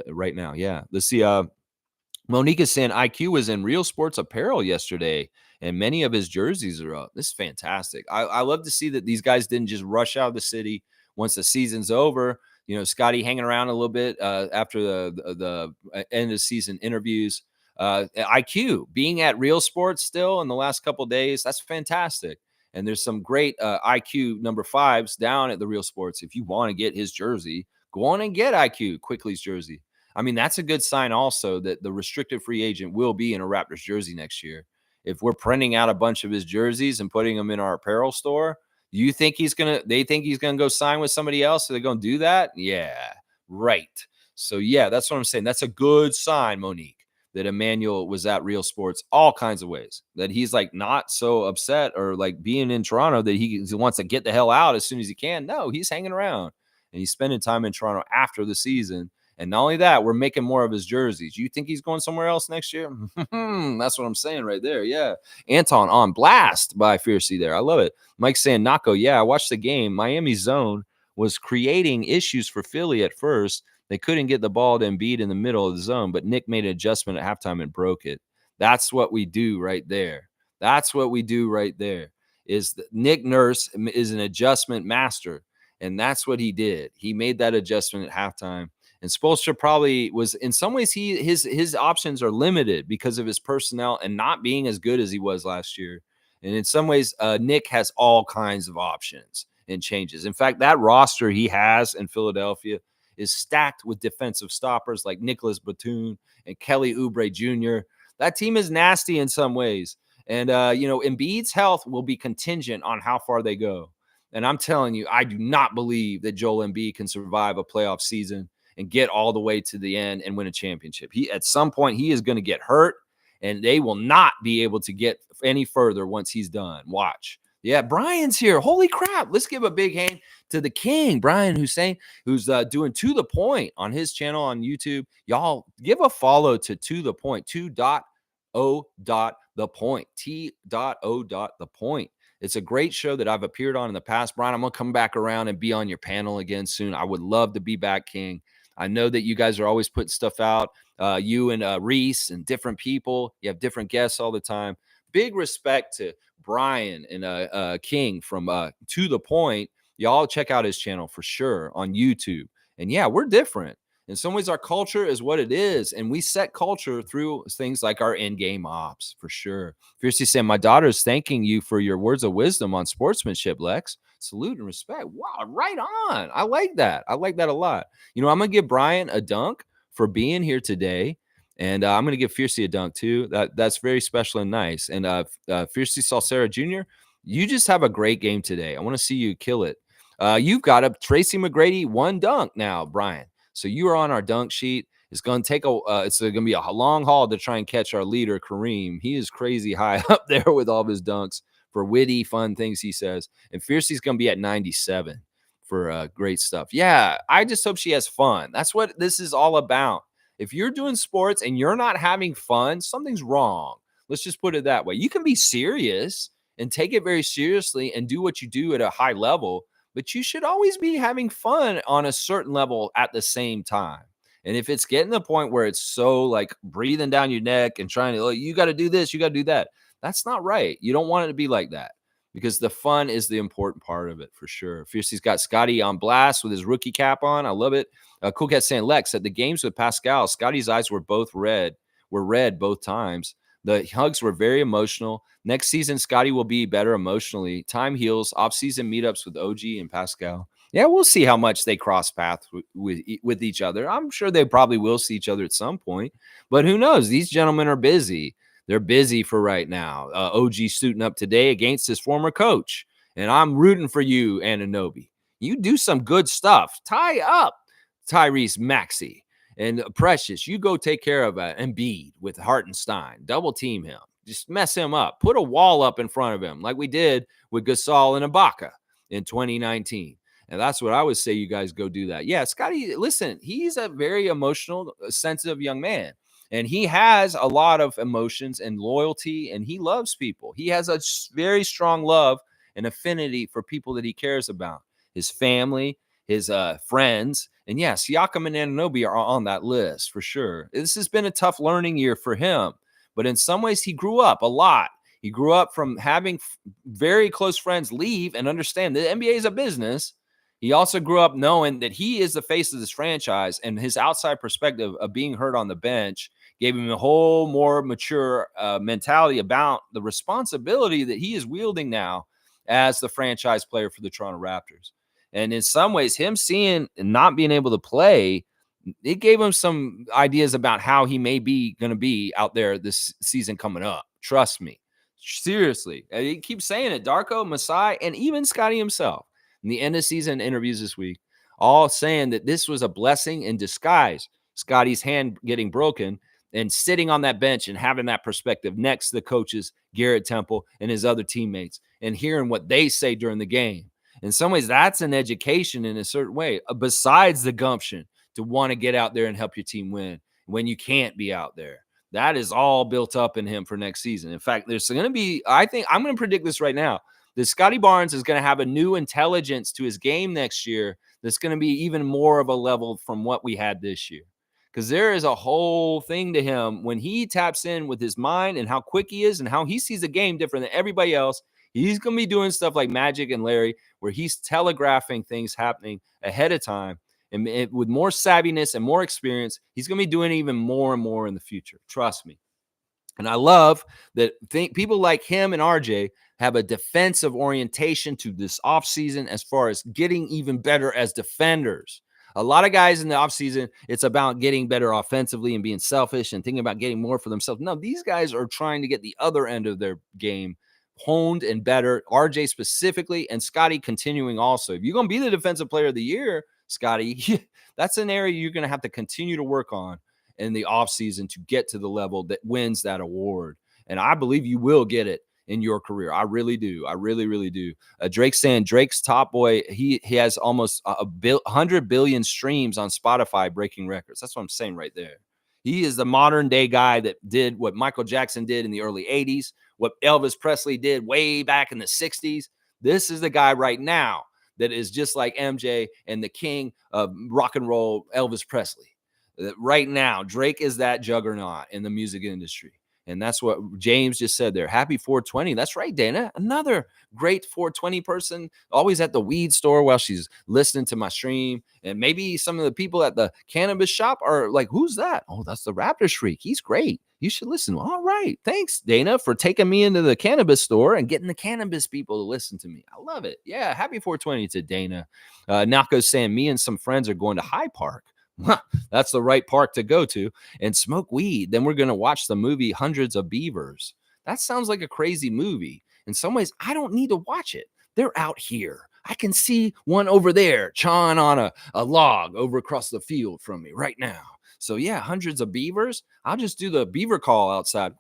right now. Yeah. Let's see. Monique is saying IQ was in Real Sports Apparel yesterday, and many of his jerseys are up. This is fantastic. I love to see that these guys didn't just rush out of the city once the season's over. Scotty hanging around a little bit after the end of season interviews. IQ being at Real Sports still in the last couple of days, that's fantastic. And there's some great IQ number 5s down at the Real Sports. If you want to get his jersey, go on and get IQ Quickly's jersey. I mean, that's a good sign also that the restricted free agent will be in a Raptors jersey next year. If we're printing out a bunch of his jerseys and putting them in our apparel store, they think he's gonna go sign with somebody else? So they're gonna do that? Yeah, right. So yeah, that's what I'm saying. That's a good sign, Monique, that Emmanuel was at Real Sports all kinds of ways. That he's like not so upset or like being in Toronto that he wants to get the hell out as soon as he can. No, he's hanging around and he's spending time in Toronto after the season. And not only that, we're making more of his jerseys. You think he's going somewhere else next year? That's what I'm saying right there. Yeah. Anton on blast by Fiercey there. I love it. Mike's saying, Nako, yeah, I watched the game. Miami zone was creating issues for Philly at first. They couldn't get the ball to Embiid in the middle of the zone, but Nick made an adjustment at halftime and broke it. That's what we do right there. That's what we do right there. Nick Nurse is an adjustment master, and that's what he did. He made that adjustment at halftime. And Spoelstra probably was, in some ways, his options are limited because of his personnel and not being as good as he was last year. And in some ways, Nick has all kinds of options and changes. In fact, that roster he has in Philadelphia is stacked with defensive stoppers like Nicholas Batum and Kelly Oubre Jr. That team is nasty in some ways. And, Embiid's health will be contingent on how far they go. And I'm telling you, I do not believe that Joel Embiid can survive a playoff season and get all the way to the end and win a championship. At some point, he is going to get hurt, and they will not be able to get any further once he's done. Watch. Yeah, Brian's here. Holy crap. Let's give a big hand to the king, Brian Hussein, who's doing To The Point on his channel on YouTube. Y'all give a follow to The Point, 2.0. The Point, T.O. The Point. It's a great show that I've appeared on in the past. Brian, I'm going to come back around and be on your panel again soon. I would love to be back, King. I know that you guys are always putting stuff out, you and Reese and different people. You have different guests all the time. Big respect to Brian and King from To The Point. Y'all check out his channel for sure on YouTube. And yeah, we're different. In some ways, our culture is what it is. And we set culture through things like our in-game ops, for sure. Fiercely saying, my daughter is thanking you for your words of wisdom on sportsmanship, Lex. Salute and respect. Wow, right on. I like that. I like that a lot. I'm going to give Brian a dunk for being here today. And I'm going to give Fiercey a dunk too. That's very special and nice. And Fiercey Salcera Jr., you just have a great game today. I want to see you kill it. You've got a Tracy McGrady 1 dunk now, Brian. So you are on our dunk sheet. It's going to take it's going to be a long haul to try and catch our leader, Kareem. He is crazy high up there with all of his dunks for witty, fun things he says. And Fiercey's going to be at 97 for great stuff. Yeah, I just hope she has fun. That's what this is all about. If you're doing sports and you're not having fun, something's wrong. Let's just put it that way. You can be serious and take it very seriously and do what you do at a high level, but you should always be having fun on a certain level at the same time. And if it's getting to the point where it's so like breathing down your neck and trying to, you got to do this, you got to do that, that's not right. You don't want it to be like that because the fun is the important part of it for sure. Fiercey's got Scotty on blast with his rookie cap on. I love it. Cool Cat saying, Lex, at the games with Pascal, Scotty's eyes were red both times. The hugs were very emotional. Next season, Scotty will be better emotionally. Time heals. Off-season meetups with OG and Pascal. Yeah, we'll see how much they cross paths with each other. I'm sure they probably will see each other at some point. But who knows? These gentlemen are busy. They're busy for right now. OG suiting up today against his former coach. And I'm rooting for you, Anunoby. You do some good stuff. Tie up Tyrese Maxey. And Precious, you go take care of Embiid with Hartenstein. Double team him. Just mess him up. Put a wall up in front of him like we did with Gasol and Ibaka in 2019. And that's what I would say you guys go do that. Yeah, Scotty, listen, he's a very emotional, sensitive young man. And he has a lot of emotions and loyalty, and he loves people. He has a very strong love and affinity for people that he cares about. His family, his friends. And yes, Siakam and Anunoby are on that list for sure. This has been a tough learning year for him. But in some ways, he grew up a lot. He grew up from having very close friends leave and understand the NBA is a business. He also grew up knowing that he is the face of this franchise, and his outside perspective of being hurt on the bench gave him a whole more mature mentality about the responsibility that he is wielding now as the franchise player for the Toronto Raptors. And in some ways, him seeing and not being able to play, it gave him some ideas about how he may be going to be out there this season coming up. Trust me. Seriously. He keeps saying it. Darko, Masai, and even Scotty himself in the end of season interviews this week, all saying that this was a blessing in disguise. Scotty's hand getting broken and sitting on that bench and having that perspective next to the coaches, Garrett Temple and his other teammates, and hearing what they say during the game. In some ways, that's an education in a certain way, besides the gumption to want to get out there and help your team win when you can't be out there. That is all built up in him for next season. In fact, there's going to be, I think, I'm going to predict this right now, that Scotty Barnes is going to have a new intelligence to his game next year that's going to be even more of a level from what we had this year. Because there is a whole thing to him when he taps in with his mind and how quick he is and how he sees the game different than everybody else. He's going to be doing stuff like Magic and Larry, where he's telegraphing things happening ahead of time. And with more savviness and more experience, he's going to be doing even more and more in the future. Trust me. And I love that people like him and RJ have a defensive orientation to this offseason as far as getting even better as defenders. A lot of guys in the offseason, it's about getting better offensively and being selfish and thinking about getting more for themselves. No, these guys are trying to get the other end of their game honed and better. RJ specifically, and Scotty continuing also. If you're going to be the defensive player of the year, Scotty, that's an area you're going to have to continue to work on in the offseason to get to the level that wins that award. And I believe you will get it in your career. I really do. I really, really do. Drake's saying Drake's Top Boy, he has almost 100 billion streams on Spotify, breaking records. That's what I'm saying right there. He is the modern day guy that did what Michael Jackson did in the early 80s, what Elvis Presley did way back in the 60s. This is the guy right now that is just like MJ and the king of rock and roll, Elvis Presley. Right now, Drake is that juggernaut in the music industry. And that's what James just said there. Happy 420. That's right, Dana. Another great 420 person, always at the weed store while she's listening to my stream. And maybe some of the people at the cannabis shop are like, who's that? Oh, that's the Raptor Shriek. He's great. You should listen. All right. Thanks, Dana, for taking me into the cannabis store and getting the cannabis people to listen to me. I love it. Yeah. Happy 420 to Dana. Nako's saying me and some friends are going to High Park. That's the right park to go to and smoke weed. Then we're going to watch the movie Hundreds of Beavers. That sounds like a crazy movie. In some ways, I don't need to watch it. They're out here. I can see one over there chawing on a log over across the field from me right now. So yeah, Hundreds of Beavers. I'll just do the beaver call outside.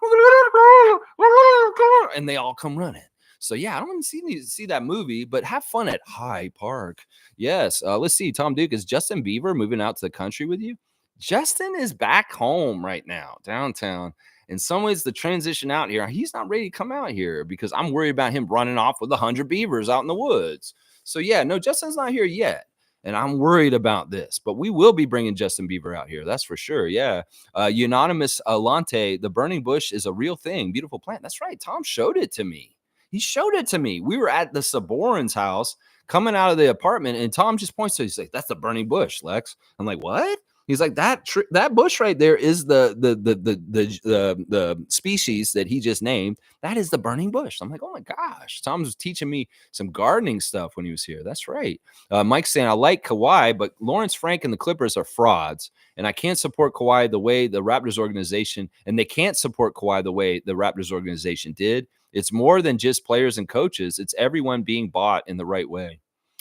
And they all come running. So yeah, I don't want to see that movie, but have fun at High Park. Yes. Let's see. Tom Duke, is Justin Bieber moving out to the country with you? Justin is back home right now, downtown. In some ways, the transition out here, he's not ready to come out here because I'm worried about him running off with 100 beavers out in the woods. So yeah, no, Justin's not here yet. And I'm worried about this, but we will be bringing Justin Bieber out here. That's for sure. Yeah. Unanimous Alante, the burning bush is a real thing. Beautiful plant. That's right. Tom showed it to me. He showed it to me. We were at the Saborin's house coming out of the apartment, and Tom just points to it. He's like, that's the burning bush, Lex. I'm like, what? He's like, that bush right there is the species that he just named. That is the burning bush. I'm like, oh my gosh. Tom was teaching me some gardening stuff when he was here. That's right. Mike's saying, I like Kawhi, but Lawrence Frank and the Clippers are frauds. And I can't support Kawhi the way the Raptors organization, and they can't support Kawhi the way the Raptors organization did. It's more than just players and coaches. It's everyone being bought in the right way.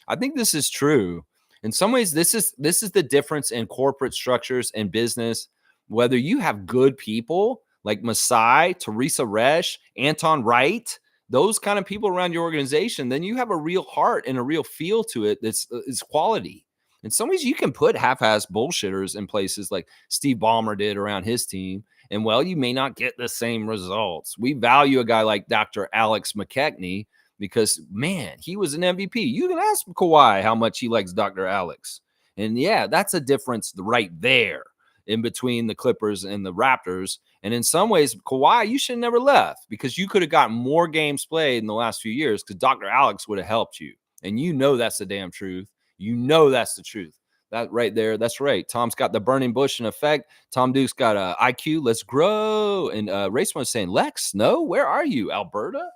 I think this is true. In some ways, this is the difference in corporate structures and business. Whether you have good people like Masai, Teresa Resch, Anton Wright, those kind of people around your organization, then you have a real heart and a real feel to it that's quality. In some ways, you can put half-ass bullshitters in places like Steve Ballmer did around his team. And, well, you may not get the same results. We value a guy like Dr. Alex McKechnie because, man, he was an MVP. You can ask Kawhi how much he likes Dr. Alex. And, yeah, that's a difference right there in between the Clippers and the Raptors. And in some ways, Kawhi, you should have never left because you could have gotten more games played in the last few years because Dr. Alex would have helped you. And you know that's the damn truth. You know that's the truth. That right there, that's right. Tom's got the burning bush in effect. Tom Duke's got a IQ. Let's grow. And Race was saying, Lex, no, where are you, Alberta?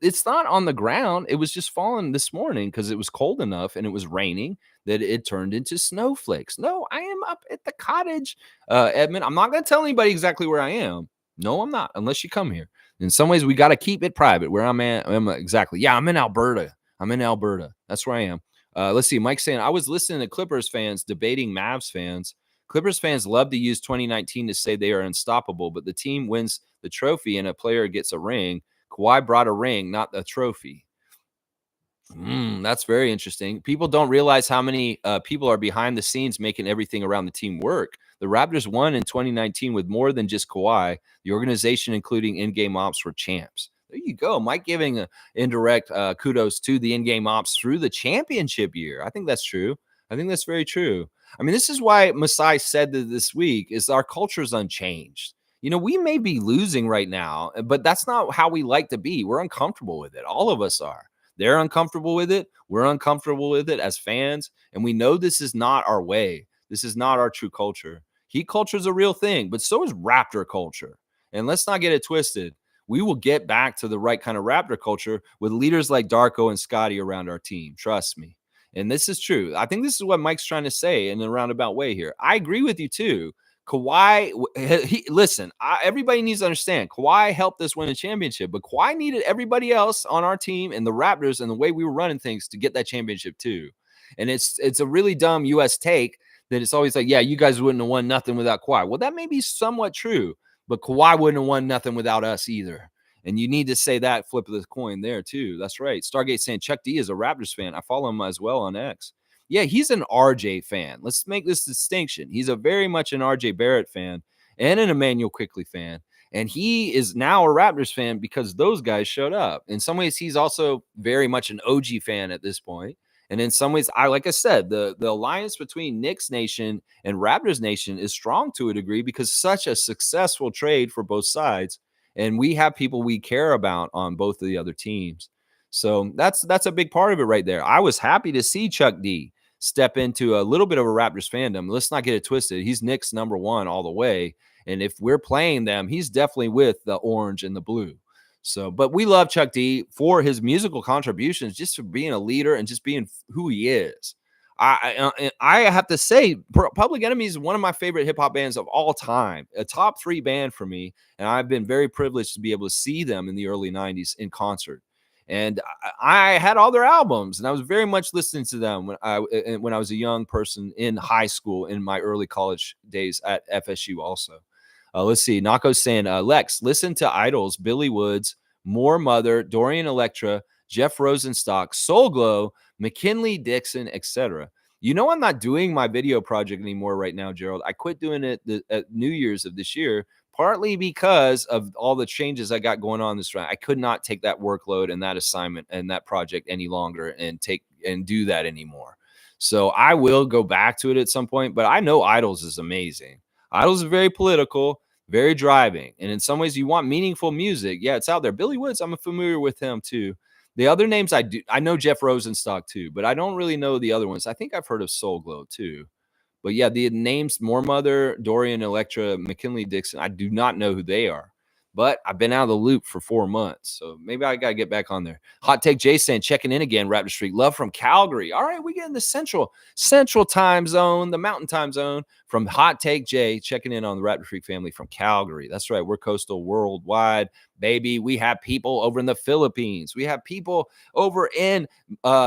It's not on the ground. It was just falling this morning because it was cold enough and it was raining that it turned into snowflakes. No, I am up at the cottage, Edmund. I'm not going to tell anybody exactly where I am. No, I'm not, unless you come here. In some ways, we got to keep it private. Where I'm at, exactly. Yeah, I'm in Alberta. I'm in Alberta. That's where I am. Let's see. Mike's saying, I was listening to Clippers fans debating Mavs fans. Clippers fans love to use 2019 to say they are unstoppable, but the team wins the trophy and a player gets a ring. Kawhi brought a ring, not a trophy. That's very interesting. People don't realize how many people are behind the scenes making everything around the team work. The Raptors won in 2019 with more than just Kawhi. The organization, including in-game ops, were champs. There you go. Mike giving indirect kudos to the in-game ops through the championship year. I think that's true. I think that's very true. I mean, this is why Masai said that this week is our culture is unchanged. You know, we may be losing right now, but that's not how we like to be. We're uncomfortable with it. All of us are. They're uncomfortable with it. We're uncomfortable with it as fans. And we know this is not our way. This is not our true culture. Heat culture is a real thing, but so is Raptor culture. And let's not get it twisted. We will get back to the right kind of Raptor culture with leaders like Darko and Scotty around our team. Trust me. And this is true. I think this is what Mike's trying to say in a roundabout way here. I agree with you too. Kawhi, listen, everybody needs to understand Kawhi helped us win a championship, but Kawhi needed everybody else on our team and the Raptors and the way we were running things to get that championship too. And it's a really dumb U.S. take that it's always like, yeah, you guys wouldn't have won nothing without Kawhi. Well, that may be somewhat true, but Kawhi wouldn't have won nothing without us either. And you need to say that flip of the coin there too. That's right. Stargate saying Chuck D is a Raptors fan. I follow him as well on X. Yeah, he's an RJ fan. Let's make this distinction. He's a very much an RJ Barrett fan and an Emmanuel Quickley fan. And he is now a Raptors fan because those guys showed up. In some ways, he's also very much an OG fan at this point. And in some ways, like I said, the alliance between Knicks Nation and Raptors Nation is strong to a degree because such a successful trade for both sides. And we have people we care about on both of the other teams. So that's a big part of it right there. I was happy to see Chuck D step into a little bit of a Raptors fandom. Let's not get it twisted. He's Knicks number one all the way. And if we're playing them, he's definitely with the orange and the blue. So, but we love Chuck D for his musical contributions, just for being a leader and just being who he is. I have to say, Public Enemy is one of my favorite hip hop bands of all time, a top 3 band for me. And I've been very privileged to be able to see them in the early 90s in concert. And I had all their albums, and I was very much listening to them when I was a young person in high school, in my early college days at FSU also. Let's see. Nako's saying, Lex, listen to Idols, Billy Woods, More Mother, Dorian Electra, Jeff Rosenstock, Soul Glow, McKinley Dixon, etc. You know, I'm not doing my video project anymore right now, Gerald. I quit doing it at New Year's of this year, partly because of all the changes I got going on this round. I could not take that workload and that assignment and that project any longer and do that anymore. So I will go back to it at some point, but I know Idols is amazing. Idols is very political, very driving. And in some ways you want meaningful music. Yeah, it's out there. Billy Woods, I'm familiar with him too. The other names I know Jeff Rosenstock too, but I don't really know the other ones. I think I've heard of Soul Glow too. But yeah, the names More Mother, Dorian Electra, McKinley Dixon, I do not know who they are. But I've been out of the loop for 4 months. So maybe I got to get back on there. Hot Take Jason checking in again, Raptor Street. Love from Calgary. All right, we get in the central time zone, the mountain time zone from Hot Take J checking in on the Raptor Street family from Calgary. That's right. We're coastal worldwide, baby. We have people over in the Philippines. We have people over in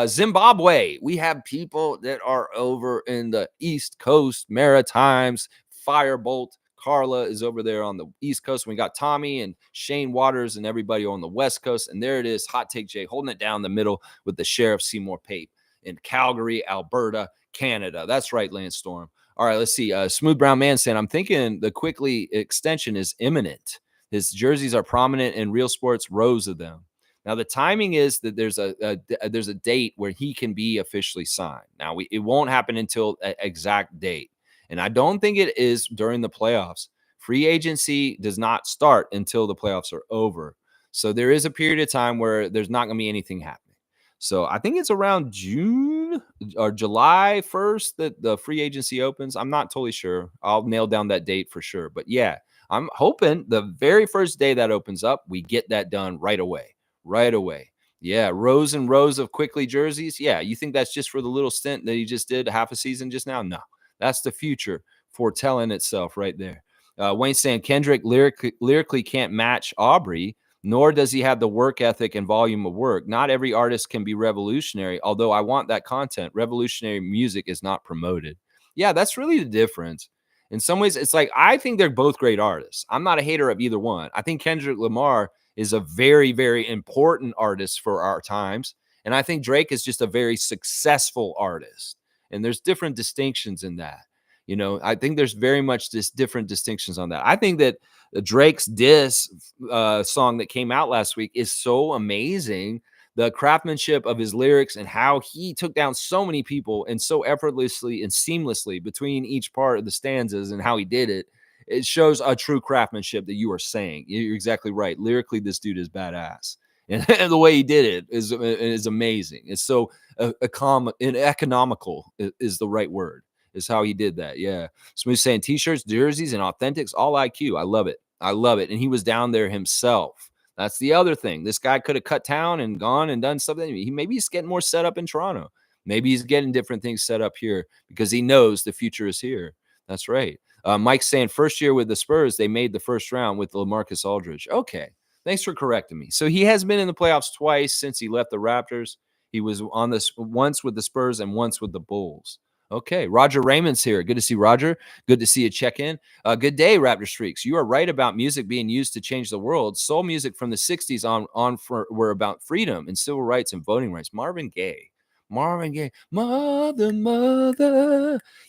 Zimbabwe. We have people that are over in the East Coast, Maritimes, Firebolt. Carla is over there on the East Coast. We got Tommy and Shane Waters and everybody on the West Coast. And there it is, Hot Take Jay holding it down the middle with the Sheriff Seymour Pape in Calgary, Alberta, Canada. That's right, Lance Storm. All right, let's see. Smooth Brown Man saying, I'm thinking the Quickly extension is imminent. His jerseys are prominent in Real Sports, rows of them. Now, the timing is that there's a date where he can be officially signed. Now, it won't happen until an exact date. And I don't think it is during the playoffs. Free agency does not start until the playoffs are over. So there is a period of time where there's not going to be anything happening. So I think it's around June or July 1st that the free agency opens. I'm not totally sure. I'll nail down that date for sure. But yeah, I'm hoping the very first day that opens up, we get that done right away. Right away. Yeah, rows and rows of quickly jerseys. Yeah, you think that's just for the little stint that he just did half a season just now? No, that's the future foretelling itself right there. Wayne saying Kendrick lyrically can't match Aubrey, nor does he have the work ethic and volume of work. Not every artist can be revolutionary, although I want that content. Revolutionary music is not promoted. Yeah, that's really the difference. In some ways, it's like I think they're both great artists. I'm not a hater of either one. I think Kendrick Lamar is a very, very important artist for our times. And I think Drake is just a very successful artist. And there's different distinctions in that. I think there's very much this different distinctions on that. I think that Drake's diss song that came out last week is so amazing. The craftsmanship of his lyrics and how he took down so many people and so effortlessly and seamlessly between each part of the stanzas and how he did it. It shows a true craftsmanship that you are saying. You're exactly right. Lyrically, this dude is badass. And the way he did it is amazing. It's so economical is the right word. Is how he did that. Yeah. Smooth saying t-shirts, jerseys, and authentics, all IQ. I love it. I love it. And he was down there himself. That's the other thing. This guy could have cut town and gone and done something. Maybe he's getting more set up in Toronto. Maybe he's getting different things set up here because he knows the future is here. That's right. Mike's saying first year with the Spurs, they made the first round with LaMarcus Aldridge. Okay. Thanks for correcting me. So he has been in the playoffs twice since he left the Raptors. He was on this once with the Spurs and once with the Bulls. Okay, Roger Raymond's here. Good to see Roger. Good to see you check in. Good day, Raptor Streaks. You are right about music being used to change the world. Soul music from the 60s were about freedom and civil rights and voting rights. Marvin Gaye, mother.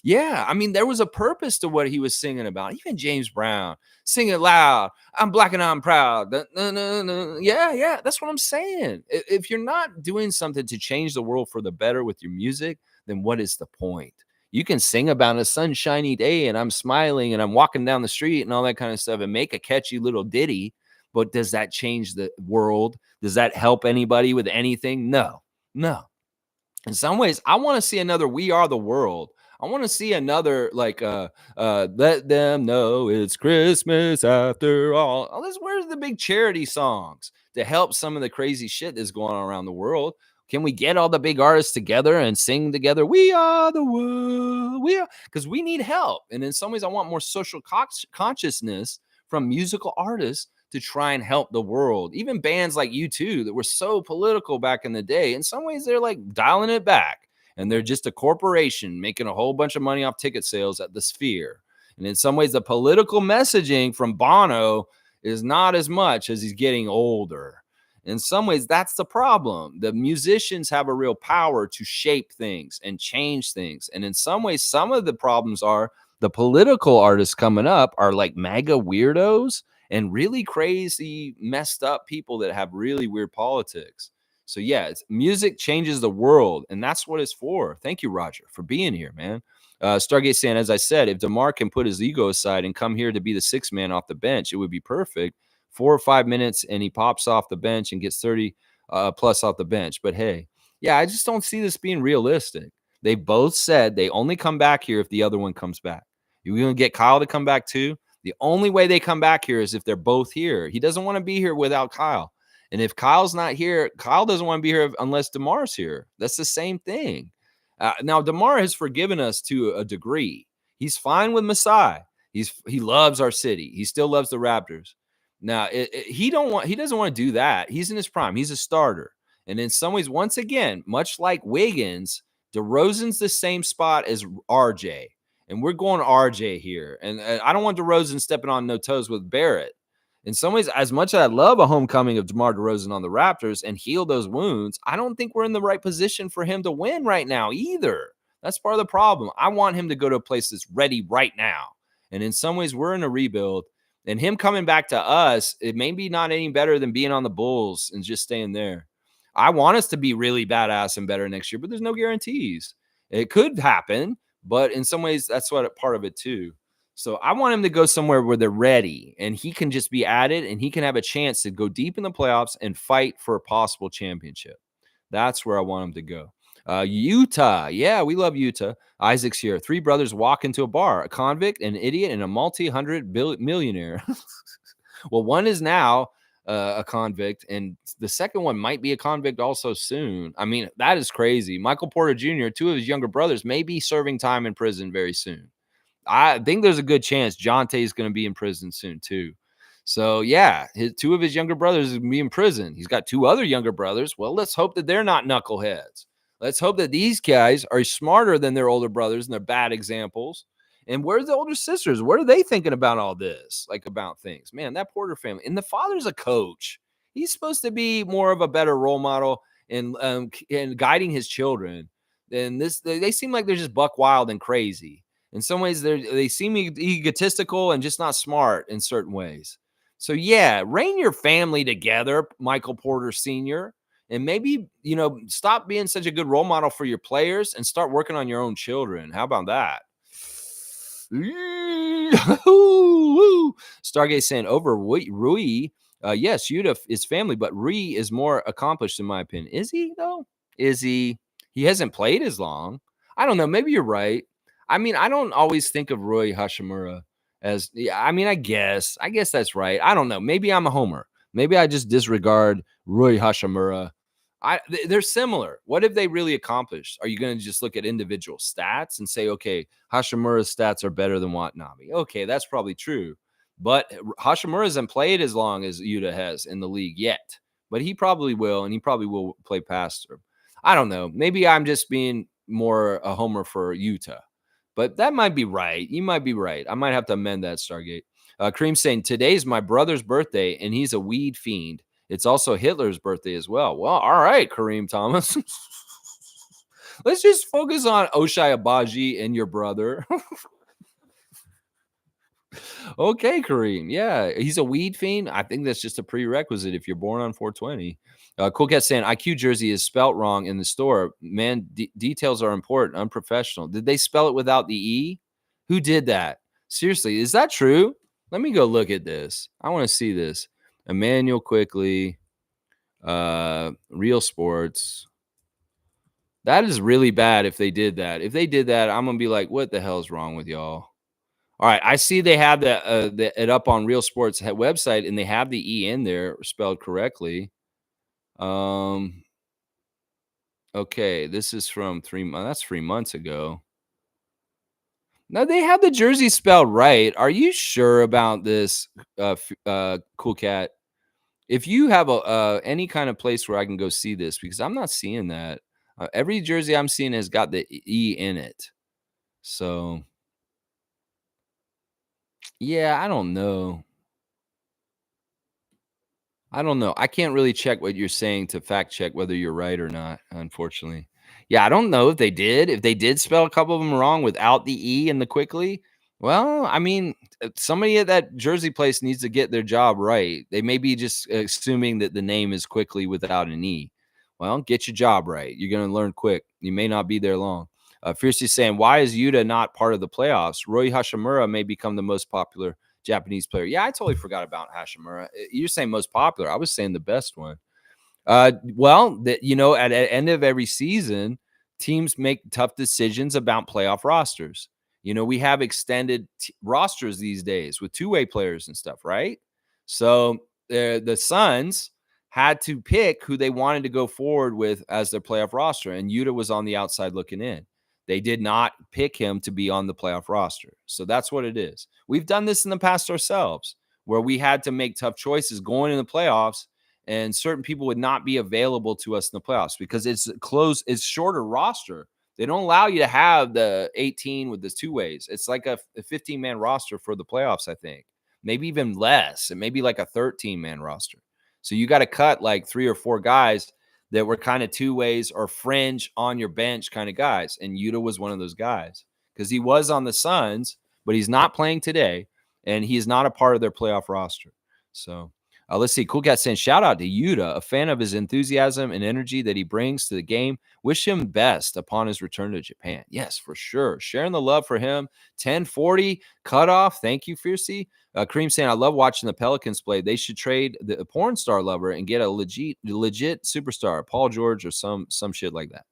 Yeah, I mean, there was a purpose to what he was singing about. Even James Brown, sing it loud. I'm black and I'm proud. Yeah, that's what I'm saying. If you're not doing something to change the world for the better with your music, then what is the point? You can sing about a sunshiny day and I'm smiling and I'm walking down the street and all that kind of stuff and make a catchy little ditty. But does that change the world? Does that help anybody with anything? No. In some ways, I want to see another We Are the World. I want to see another let them know it's Christmas after all. Where's the big charity songs to help some of the crazy shit that's going on around the world? Can we get all the big artists together and sing together? We are the world. Because we need help. And in some ways, I want more social consciousness from musical artists to try and help the world. Even bands like U2 that were so political back in the day, in some ways, they're like dialing it back. And they're just a corporation making a whole bunch of money off ticket sales at the Sphere. And in some ways, the political messaging from Bono is not as much as he's getting older. In some ways, that's the problem. The musicians have a real power to shape things and change things. And in some ways, some of the problems are the political artists coming up are like MAGA weirdos and really crazy, messed up people that have really weird politics. So yeah, music changes the world, and that's what it's for. Thank you, Roger, for being here, man. Stargate saying, as I said, if DeMar can put his ego aside and come here to be the sixth man off the bench, it would be perfect. 4 or 5 minutes, and he pops off the bench and gets 30 plus off the bench. But hey, yeah, I just don't see this being realistic. They both said they only come back here if the other one comes back. You're going to get Kyle to come back too? The only way they come back here is if they're both here. He doesn't want to be here without Kyle. And if Kyle's not here, Kyle doesn't want to be here unless DeMar's here. That's the same thing. Now, DeMar has forgiven us to a degree. He's fine with Masai. He loves our city. He still loves the Raptors. Now, he doesn't want to do that. He's in his prime. He's a starter. And in some ways, once again, much like Wiggins, DeRozan's the same spot as RJ. And we're going RJ here. And I don't want DeRozan stepping on no toes with Barrett. In some ways, as much as I love a homecoming of DeMar DeRozan on the Raptors and heal those wounds, I don't think we're in the right position for him to win right now either. That's part of the problem. I want him to go to a place that's ready right now. And in some ways, we're in a rebuild. And him coming back to us, it may be not any better than being on the Bulls and just staying there. I want us to be really badass and better next year, but there's no guarantees. It could happen, but in some ways, that's what part of it too. So I want him to go somewhere where they're ready and he can just be added and he can have a chance to go deep in the playoffs and fight for a possible championship. That's where I want him to go. Utah. Yeah, we love Utah. Isaac's here. 3 brothers walk into a bar, a convict, an idiot, and a multi-hundred millionaire. Well, one is now a convict, and the second one might be a convict also soon. I mean, that is crazy. Michael Porter Jr., 2 of his younger brothers, may be serving time in prison very soon. I think there's a good chance Jonte is going to be in prison soon too. So yeah, 2 of his younger brothers are going to be in prison. He's got 2 other younger brothers. Well, let's hope that they're not knuckleheads. Let's hope that these guys are smarter than their older brothers and they're bad examples. And where's the older sisters? What are they thinking about all this? Like about things, man. That Porter family, and the father's a coach. He's supposed to be more of a better role model and guiding his children. And this, they seem like they're just buck wild and crazy. In some ways, they seem egotistical and just not smart in certain ways. So yeah, rein your family together, Michael Porter Sr., and maybe, stop being such a good role model for your players and start working on your own children. How about that? Stargate saying over Rui. Yes, Yuta is family, but Rui is more accomplished in my opinion. Is he though? Is he? He hasn't played as long. I don't know. Maybe you're right. I mean, I don't always think of Rui Hashimura as. Yeah, I mean, I guess that's right. I don't know. Maybe I'm a homer. Maybe I just disregard Rui Hashimura. They're similar. What have they really accomplished? Are you going to just look at individual stats and say, okay, Hashimura's stats are better than Watanabe? Okay, that's probably true. But Hashimura hasn't played as long as Yuta has in the league yet. But he probably will, and he probably will play past her. I don't know. Maybe I'm just being more a homer for Yuta. But that might be right. You might be right. I might have to amend that, Stargate. Kareem saying, today's my brother's birthday, and he's a weed fiend. It's also Hitler's birthday as well. Well, all right, Kareem Thomas. Let's just focus on Oshai Abaji and your brother. Okay, Kareem. Yeah, he's a weed fiend. I think that's just a prerequisite if you're born on 420. Cool Cat saying IQ jersey is spelt wrong in the store. Man, details are important. Unprofessional. Did they spell it without the E? Who did that? Seriously, is that true? Let me go look at this. I want to see this. Emmanuel Quickly, Real Sports. That is really bad if they did that. If they did that, I'm gonna be like, what the hell's wrong with y'all? All right, I see they have it up on Real Sports website, and they have the E in there spelled correctly. Okay, this is from 3 months. That's 3 months ago. No, they have the jersey spelled right. Are you sure about this, Cool Cat? If you have any kind of place where I can go see this, because I'm not seeing that. Every jersey I'm seeing has got the E in it. So, yeah, I don't know. I can't really check what you're saying to fact check whether you're right or not, unfortunately. Yeah, I don't know if they did. If they did spell a couple of them wrong without the E in the quickly, well, I mean, somebody at that jersey place needs to get their job right. They may be just assuming that the name is quickly without an E. Well, get your job right. You're going to learn quick. You may not be there long. Fiercely saying, why is Yuta not part of the playoffs? Rui Hashimura may become the most popular Japanese player. Yeah, I totally forgot about Hashimura. You're saying most popular. I was saying the best one. Well, at the end of every season, teams make tough decisions about playoff rosters. We have extended rosters these days with two-way players and stuff, right? So the Suns had to pick who they wanted to go forward with as their playoff roster, and Yuta was on the outside looking in. They did not pick him to be on the playoff roster. So that's what it is. We've done this in the past ourselves, where we had to make tough choices going in the playoffs, and certain people would not be available to us in the playoffs because it's shorter roster. They don't allow you to have the 18 with the two ways. It's like a 15-man roster for the playoffs, I think. Maybe even less. It may be like a 13-man roster. So you got to cut like 3 or 4 guys that were kind of two ways or fringe on your bench kind of guys. And Yuta was one of those guys because he was on the Suns, but he's not playing today, and he is not a part of their playoff roster. So Let's see. Cool Cat saying, shout out to Yuta, a fan of his enthusiasm and energy that he brings to the game. Wish him best upon his return to Japan. Yes, for sure. Sharing the love for him. 1040 cutoff. Thank you, Fiercey. Kareem saying, I love watching the Pelicans play. They should trade the porn star lover and get a legit superstar, Paul George or some shit like that.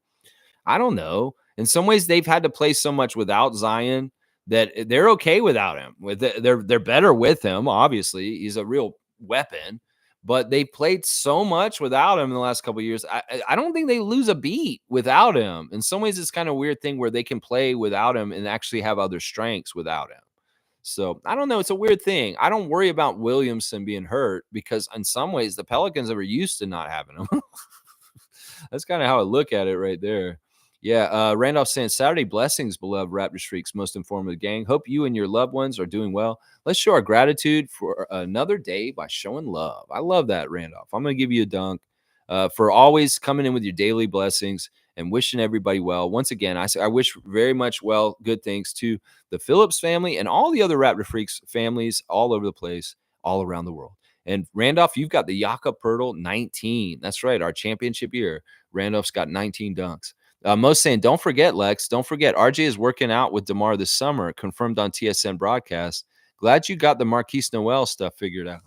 I don't know. In some ways, they've had to play so much without Zion that they're okay without him. They're better with him. Obviously, he's a real weapon, but they played so much without him in the last couple of years. I don't think they lose a beat without him. In some ways, it's kind of a weird thing where they can play without him and actually have other strengths without him. So I don't know. It's a weird thing. I don't worry about Williamson being hurt because in some ways the Pelicans are used to not having him. That's kind of how I look at it right there. Yeah, Randolph saying, Saturday blessings, beloved Raptors freaks, most informative gang. Hope you and your loved ones are doing well. Let's show our gratitude for another day by showing love. I love that, Randolph. I'm going to give you a dunk for always coming in with your daily blessings and wishing everybody well. Once again, I wish very much well, good things to the Phillips family and all the other Raptor freaks families all over the place, all around the world. And Randolph, you've got the Jakob Poeltl 19. That's right, our championship year. Randolph's got 19 dunks. Most saying, don't forget, Lex. Don't forget, RJ is working out with DeMar this summer, confirmed on TSN broadcast. Glad you got the Marquise Noel stuff figured out.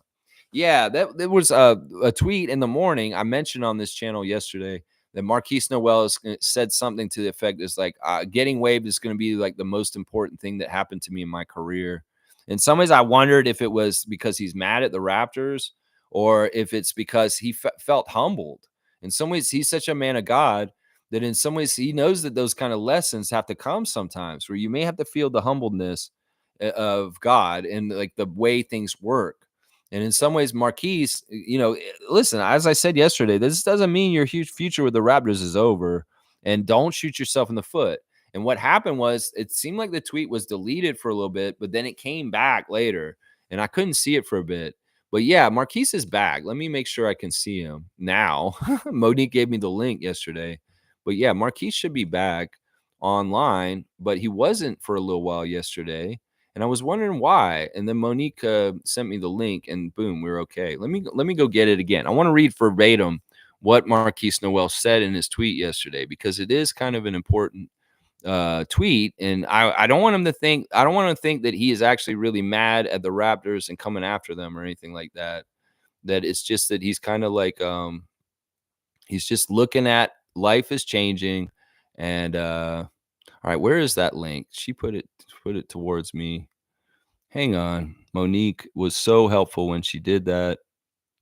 Yeah, there was a tweet in the morning. I mentioned on this channel yesterday that Marquise Noel has said something to the effect is like, getting waived is going to be like the most important thing that happened to me in my career. In some ways, I wondered if it was because he's mad at the Raptors or if it's because he felt humbled. In some ways, he's such a man of God that in some ways he knows that those kind of lessons have to come sometimes where you may have to feel the humbleness of God and like the way things work. And in some ways, Marquise, listen, as I said yesterday, this doesn't mean your huge future with the Raptors is over, and don't shoot yourself in the foot. And what happened was it seemed like the tweet was deleted for a little bit, but then it came back later and I couldn't see it for a bit. But yeah, Marquise is back. Let me make sure I can see him now. Monique gave me the link yesterday. But yeah, Marquise should be back online, but he wasn't for a little while yesterday. And I was wondering why. And then Monique sent me the link, and boom, we're okay. Let me go get it again. I want to read verbatim what Marquise Noel said in his tweet yesterday because it is kind of an important tweet, and I don't want him to think. I don't want to think that he is actually really mad at the Raptors and coming after them or anything like that. That it's just that he's kind of like he's just looking at life is changing, and all right, where is that link? She put it towards me. Hang on. Monique was so helpful when she did that.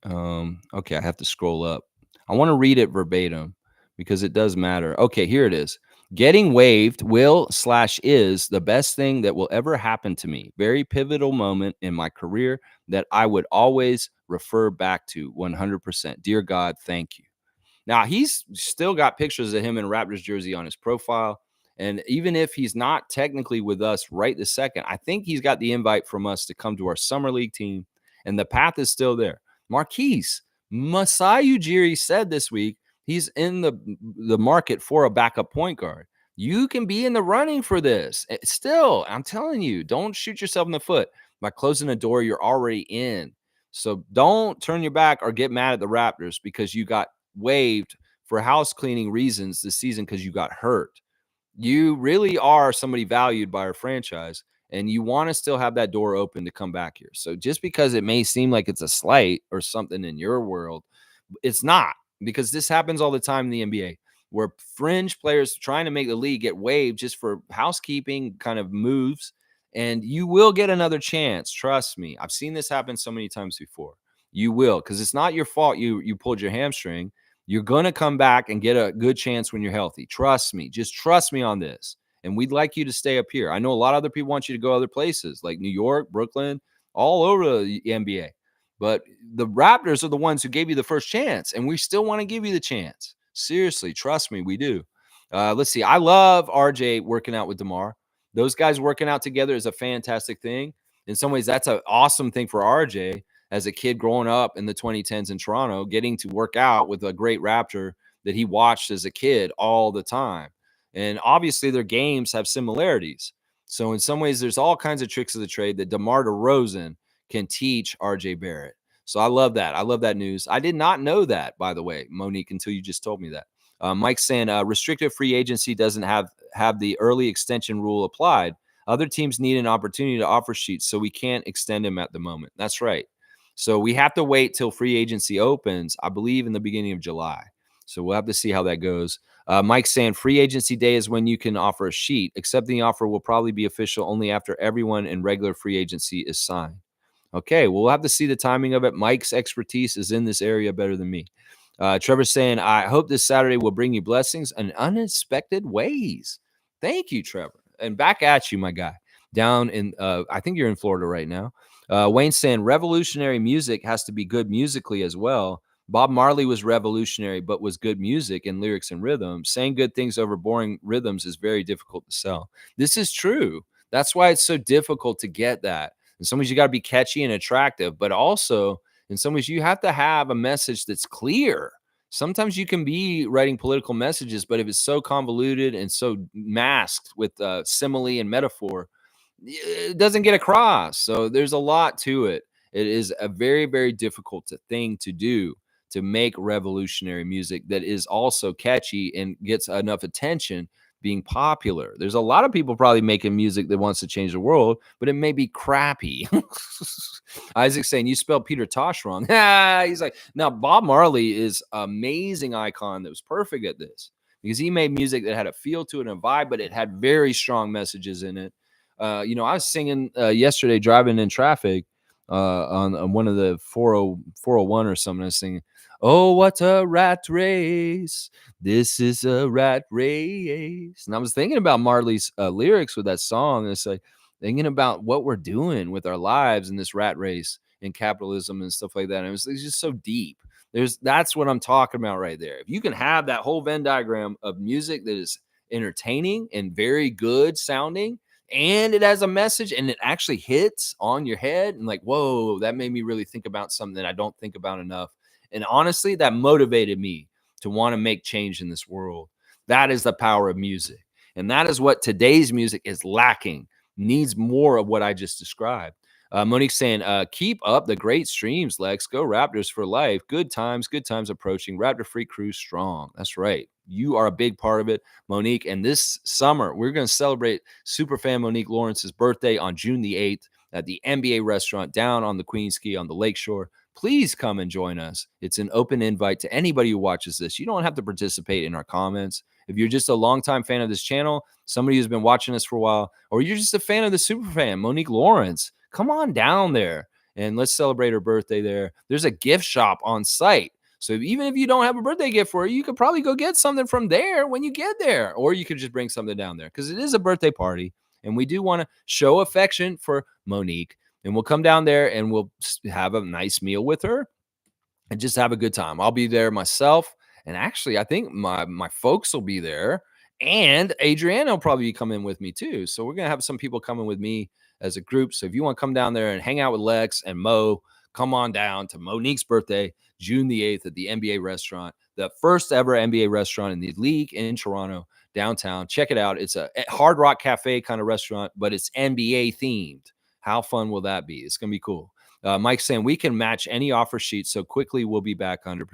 Okay, I have to scroll up. I want to read it verbatim because it does matter. Okay, here it is. Getting waived is the best thing that will ever happen to me. Very pivotal moment in my career that I would always refer back to 100%. Dear God, thank you. Now, he's still got pictures of him in Raptors jersey on his profile. And even if he's not technically with us right this second, I think he's got the invite from us to come to our summer league team. And the path is still there. Marquise Masai Ujiri said this week he's in the market for a backup point guard. You can be in the running for this. Still, I'm telling you, don't shoot yourself in the foot by closing a door you're already in. So don't turn your back or get mad at the Raptors because you got waived for house cleaning reasons this season because you got hurt. You really are somebody valued by our franchise, and you want to still have that door open to come back here. So just because it may seem like it's a slight or something in your world, it's not, because this happens all the time in the NBA where fringe players trying to make the league get waived just for housekeeping kind of moves, and you will get another chance. Trust me. I've seen this happen so many times before. You will, because it's not your fault you pulled your hamstring. You're going to come back and get a good chance when you're healthy. Trust me. Just trust me on this. And we'd like you to stay up here. I know a lot of other people want you to go other places like New York, Brooklyn, all over the NBA. But the Raptors are the ones who gave you the first chance, and we still want to give you the chance. Seriously, trust me, we do. Let's see. I love RJ working out with DeMar. Those guys working out together is a fantastic thing. In some ways, that's an awesome thing for RJ as a kid growing up in the 2010s in Toronto, getting to work out with a great Raptor that he watched as a kid all the time. And obviously their games have similarities. So in some ways, there's all kinds of tricks of the trade that DeMar DeRozan can teach RJ Barrett. So I love that. I love that news. I did not know that, by the way, Monique, until you just told me that. Mike's saying restricted free agency doesn't have the early extension rule applied. Other teams need an opportunity to offer sheets, so we can't extend them at the moment. That's right. So we have to wait till free agency opens, I believe, in the beginning of July. So we'll have to see how that goes. Mike's saying free agency day is when you can offer a sheet. Accepting the offer will probably be official only after everyone in regular free agency is signed. Okay, well, we'll have to see the timing of it. Mike's expertise is in this area better than me. Trevor's saying, I hope this Saturday will bring you blessings in unexpected ways. Thank you, Trevor. And back at you, my guy. Down in, I think you're in Florida right now. Wayne's saying, revolutionary music has to be good musically as well. Bob Marley was revolutionary, but was good music and lyrics and rhythm. Saying good things over boring rhythms is very difficult to sell. This is true. That's why it's so difficult to get that. In some ways, you got to be catchy and attractive, but also in some ways, you have to have a message that's clear. Sometimes you can be writing political messages, but if it's so convoluted and so masked with simile and metaphor, it doesn't get across. So there's a lot to it. It is a very, very difficult thing to do, to make revolutionary music that is also catchy and gets enough attention being popular. There's a lot of people probably making music that wants to change the world, but it may be crappy. Isaac's saying you spelled Peter Tosh wrong. He's like, now Bob Marley is an amazing icon that was perfect at this because he made music that had a feel to it and a vibe, but it had very strong messages in it. I was singing yesterday driving in traffic on one of the 401 or something. I was singing, oh, what a rat race. This is a rat race. And I was thinking about Marley's lyrics with that song. And it's like thinking about what we're doing with our lives in this rat race and capitalism and stuff like that. And it's just so deep. That's what I'm talking about right there. If you can have that whole Venn diagram of music that is entertaining and very good sounding, and it has a message and it actually hits on your head and like, whoa, that made me really think about something that I don't think about enough. And honestly, that motivated me to want to make change in this world. That is the power of music. And that is what today's music is lacking, needs more of what I just described. Monique's saying, keep up the great streams, Lex. Go Raptors for life. Good times approaching. Raptor Free Crew strong. That's right. You are a big part of it, Monique. And this summer, we're going to celebrate superfan Monique Lawrence's birthday on June the 8th at the NBA restaurant down on the Queens Quay on the Lakeshore. Please come and join us. It's an open invite to anybody who watches this. You don't have to participate in our comments. If you're just a longtime fan of this channel, somebody who's been watching us for a while, or you're just a fan of the superfan, Monique Lawrence, come on down there and let's celebrate her birthday there. There's a gift shop on site. So even if you don't have a birthday gift for her, you could probably go get something from there when you get there, or you could just bring something down there because it is a birthday party. And we do want to show affection for Monique. And we'll come down there and we'll have a nice meal with her and just have a good time. I'll be there myself. And actually, I think my folks will be there. And Adriana will probably be coming with me too. So we're going to have some people coming with me as a group. So if you want to come down there and hang out with Lex and Mo, come on down to Monique's birthday, June the 8th at the NBA restaurant, the first ever NBA restaurant in the league in Toronto, downtown. Check it out. It's a Hard Rock Cafe kind of restaurant, but it's NBA themed. How fun will that be? It's going to be cool. Mike's saying we can match any offer sheet so quickly we'll be back 100%.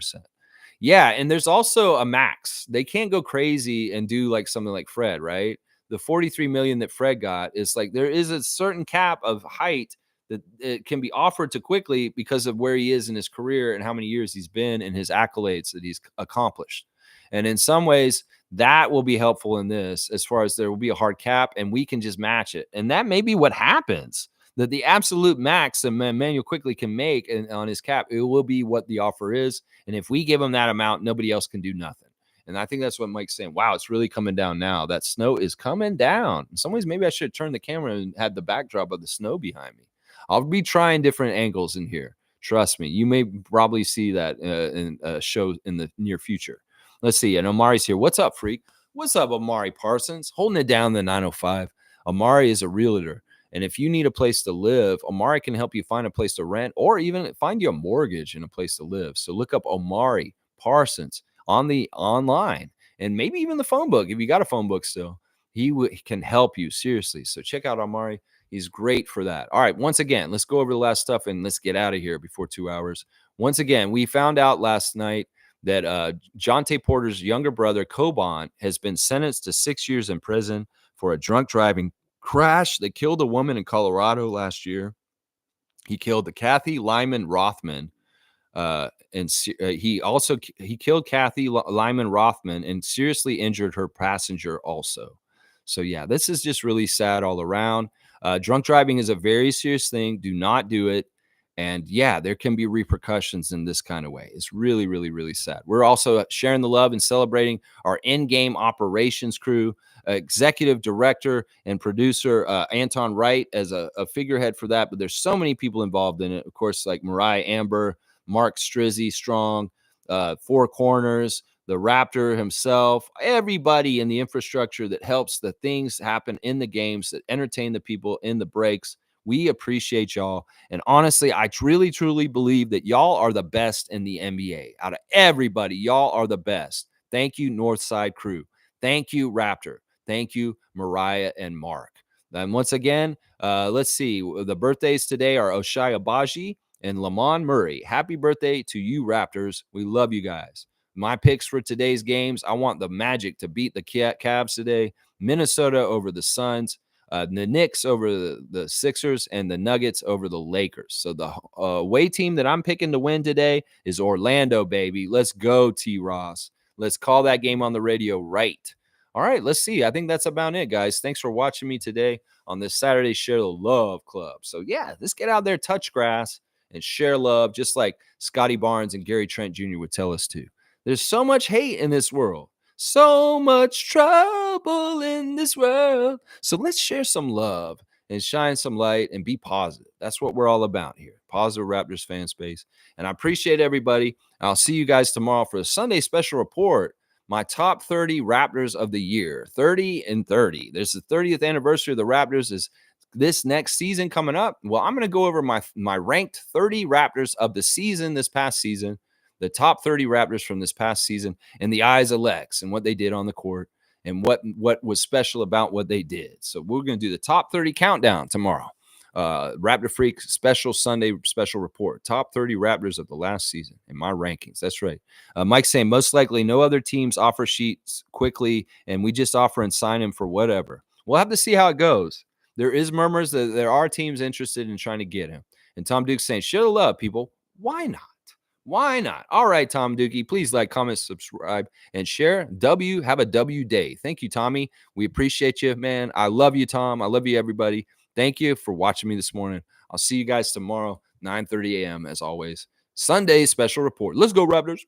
Yeah, and there's also a max. They can't go crazy and do like something like Fred, right? The 43 million that Fred got is like there is a certain cap of height that it can be offered to quickly because of where he is in his career and how many years he's been and his accolades that he's accomplished. And in some ways, that will be helpful in this as far as there will be a hard cap and we can just match it. And that may be what happens. That the absolute max that Manuel quickly can make on his cap, it will be what the offer is. And if we give him that amount, nobody else can do nothing. And I think that's what Mike's saying. Wow, it's really coming down now. That snow is coming down. In some ways, maybe I should turn the camera and have the backdrop of the snow behind me. I'll be trying different angles in here. Trust me. You may probably see that in a show in the near future. Let's see. And Omari's here. What's up, freak? What's up, Omari Parsons? Holding it down the 905. Omari is a realtor. And if you need a place to live, Omari can help you find a place to rent or even find you a mortgage and a place to live. So look up Omari Parsons on the online and maybe even the phone book. If you got a phone book still, he can help you seriously. So check out Omari. He's great for that. All right. Once again, let's go over the last stuff and let's get out of here before 2 hours. Once again, we found out last night that Jonte Porter's younger brother, Coban, has been sentenced to 6 years in prison for a drunk driving crash that killed a woman in Colorado last year. He killed the Kathy Lyman Rothman. He killed Kathy Lyman Rothman and seriously injured her passenger also. So yeah, this is just really sad all around. Drunk driving is a very serious thing. Do not do it. And yeah, there can be repercussions in this kind of way. It's really, really, really sad. We're also sharing the love and celebrating our in-game operations crew, executive director and producer Anton Wright as a figurehead for that. But there's so many people involved in it. Of course, like Mariah Amber, Mark Strizzy Strong, Four Corners, the Raptor himself, everybody in the infrastructure that helps the things happen in the games that entertain the people in the breaks. We appreciate y'all. And honestly, I really, truly believe that y'all are the best in the NBA. Out of everybody, y'all are the best. Thank you, Northside crew. Thank you, Raptor. Thank you, Mariah and Mark. And once again, let's see. The birthdays today are Oshai Abaji and Lamont Murray. Happy birthday to you, Raptors. We love you guys. My picks for today's games, I want the Magic to beat the Cavs today, Minnesota over the Suns, the Knicks over the Sixers, and the Nuggets over the Lakers. So the away team that I'm picking to win today is Orlando, baby. Let's go, T-Ross. Let's call that game on the radio right. All right, let's see. I think that's about it, guys. Thanks for watching me today on this Saturday Share the Love Club. So yeah, let's get out there, touch grass, and share love, just like Scotty Barnes and Gary Trent Jr. would tell us to. There's so much hate in this world. So much trouble in this world. So let's share some love and shine some light and be positive. That's what we're all about here. Positive Raptors fan space. And I appreciate everybody. I'll see you guys tomorrow for a Sunday special report. My top 30 Raptors of the year. 30 and 30. There's the 30th anniversary of the Raptors is this next season coming up. Well, I'm going to go over my ranked 30 Raptors of the season this past season. The top 30 Raptors from this past season in the eyes of Lex and what they did on the court and what was special about what they did. So we're going to do the top 30 countdown tomorrow. Raptor Freak special Sunday special report. Top 30 Raptors of the last season in my rankings. That's right. Mike's saying most likely no other teams offer sheets quickly, and we just offer and sign him for whatever. We'll have to see how it goes. There is murmurs that there are teams interested in trying to get him. And Tom Duke's saying, share the love, people. Why not? Why not? All right, Tom Dookie, please like, comment, subscribe, and share. Have a W day. Thank you, Tommy. We appreciate you, man. I love you, Tom. I love you, everybody. Thank you for watching me this morning. I'll see you guys tomorrow, 9:30 a.m. as always. Sunday special report. Let's go, Raptors.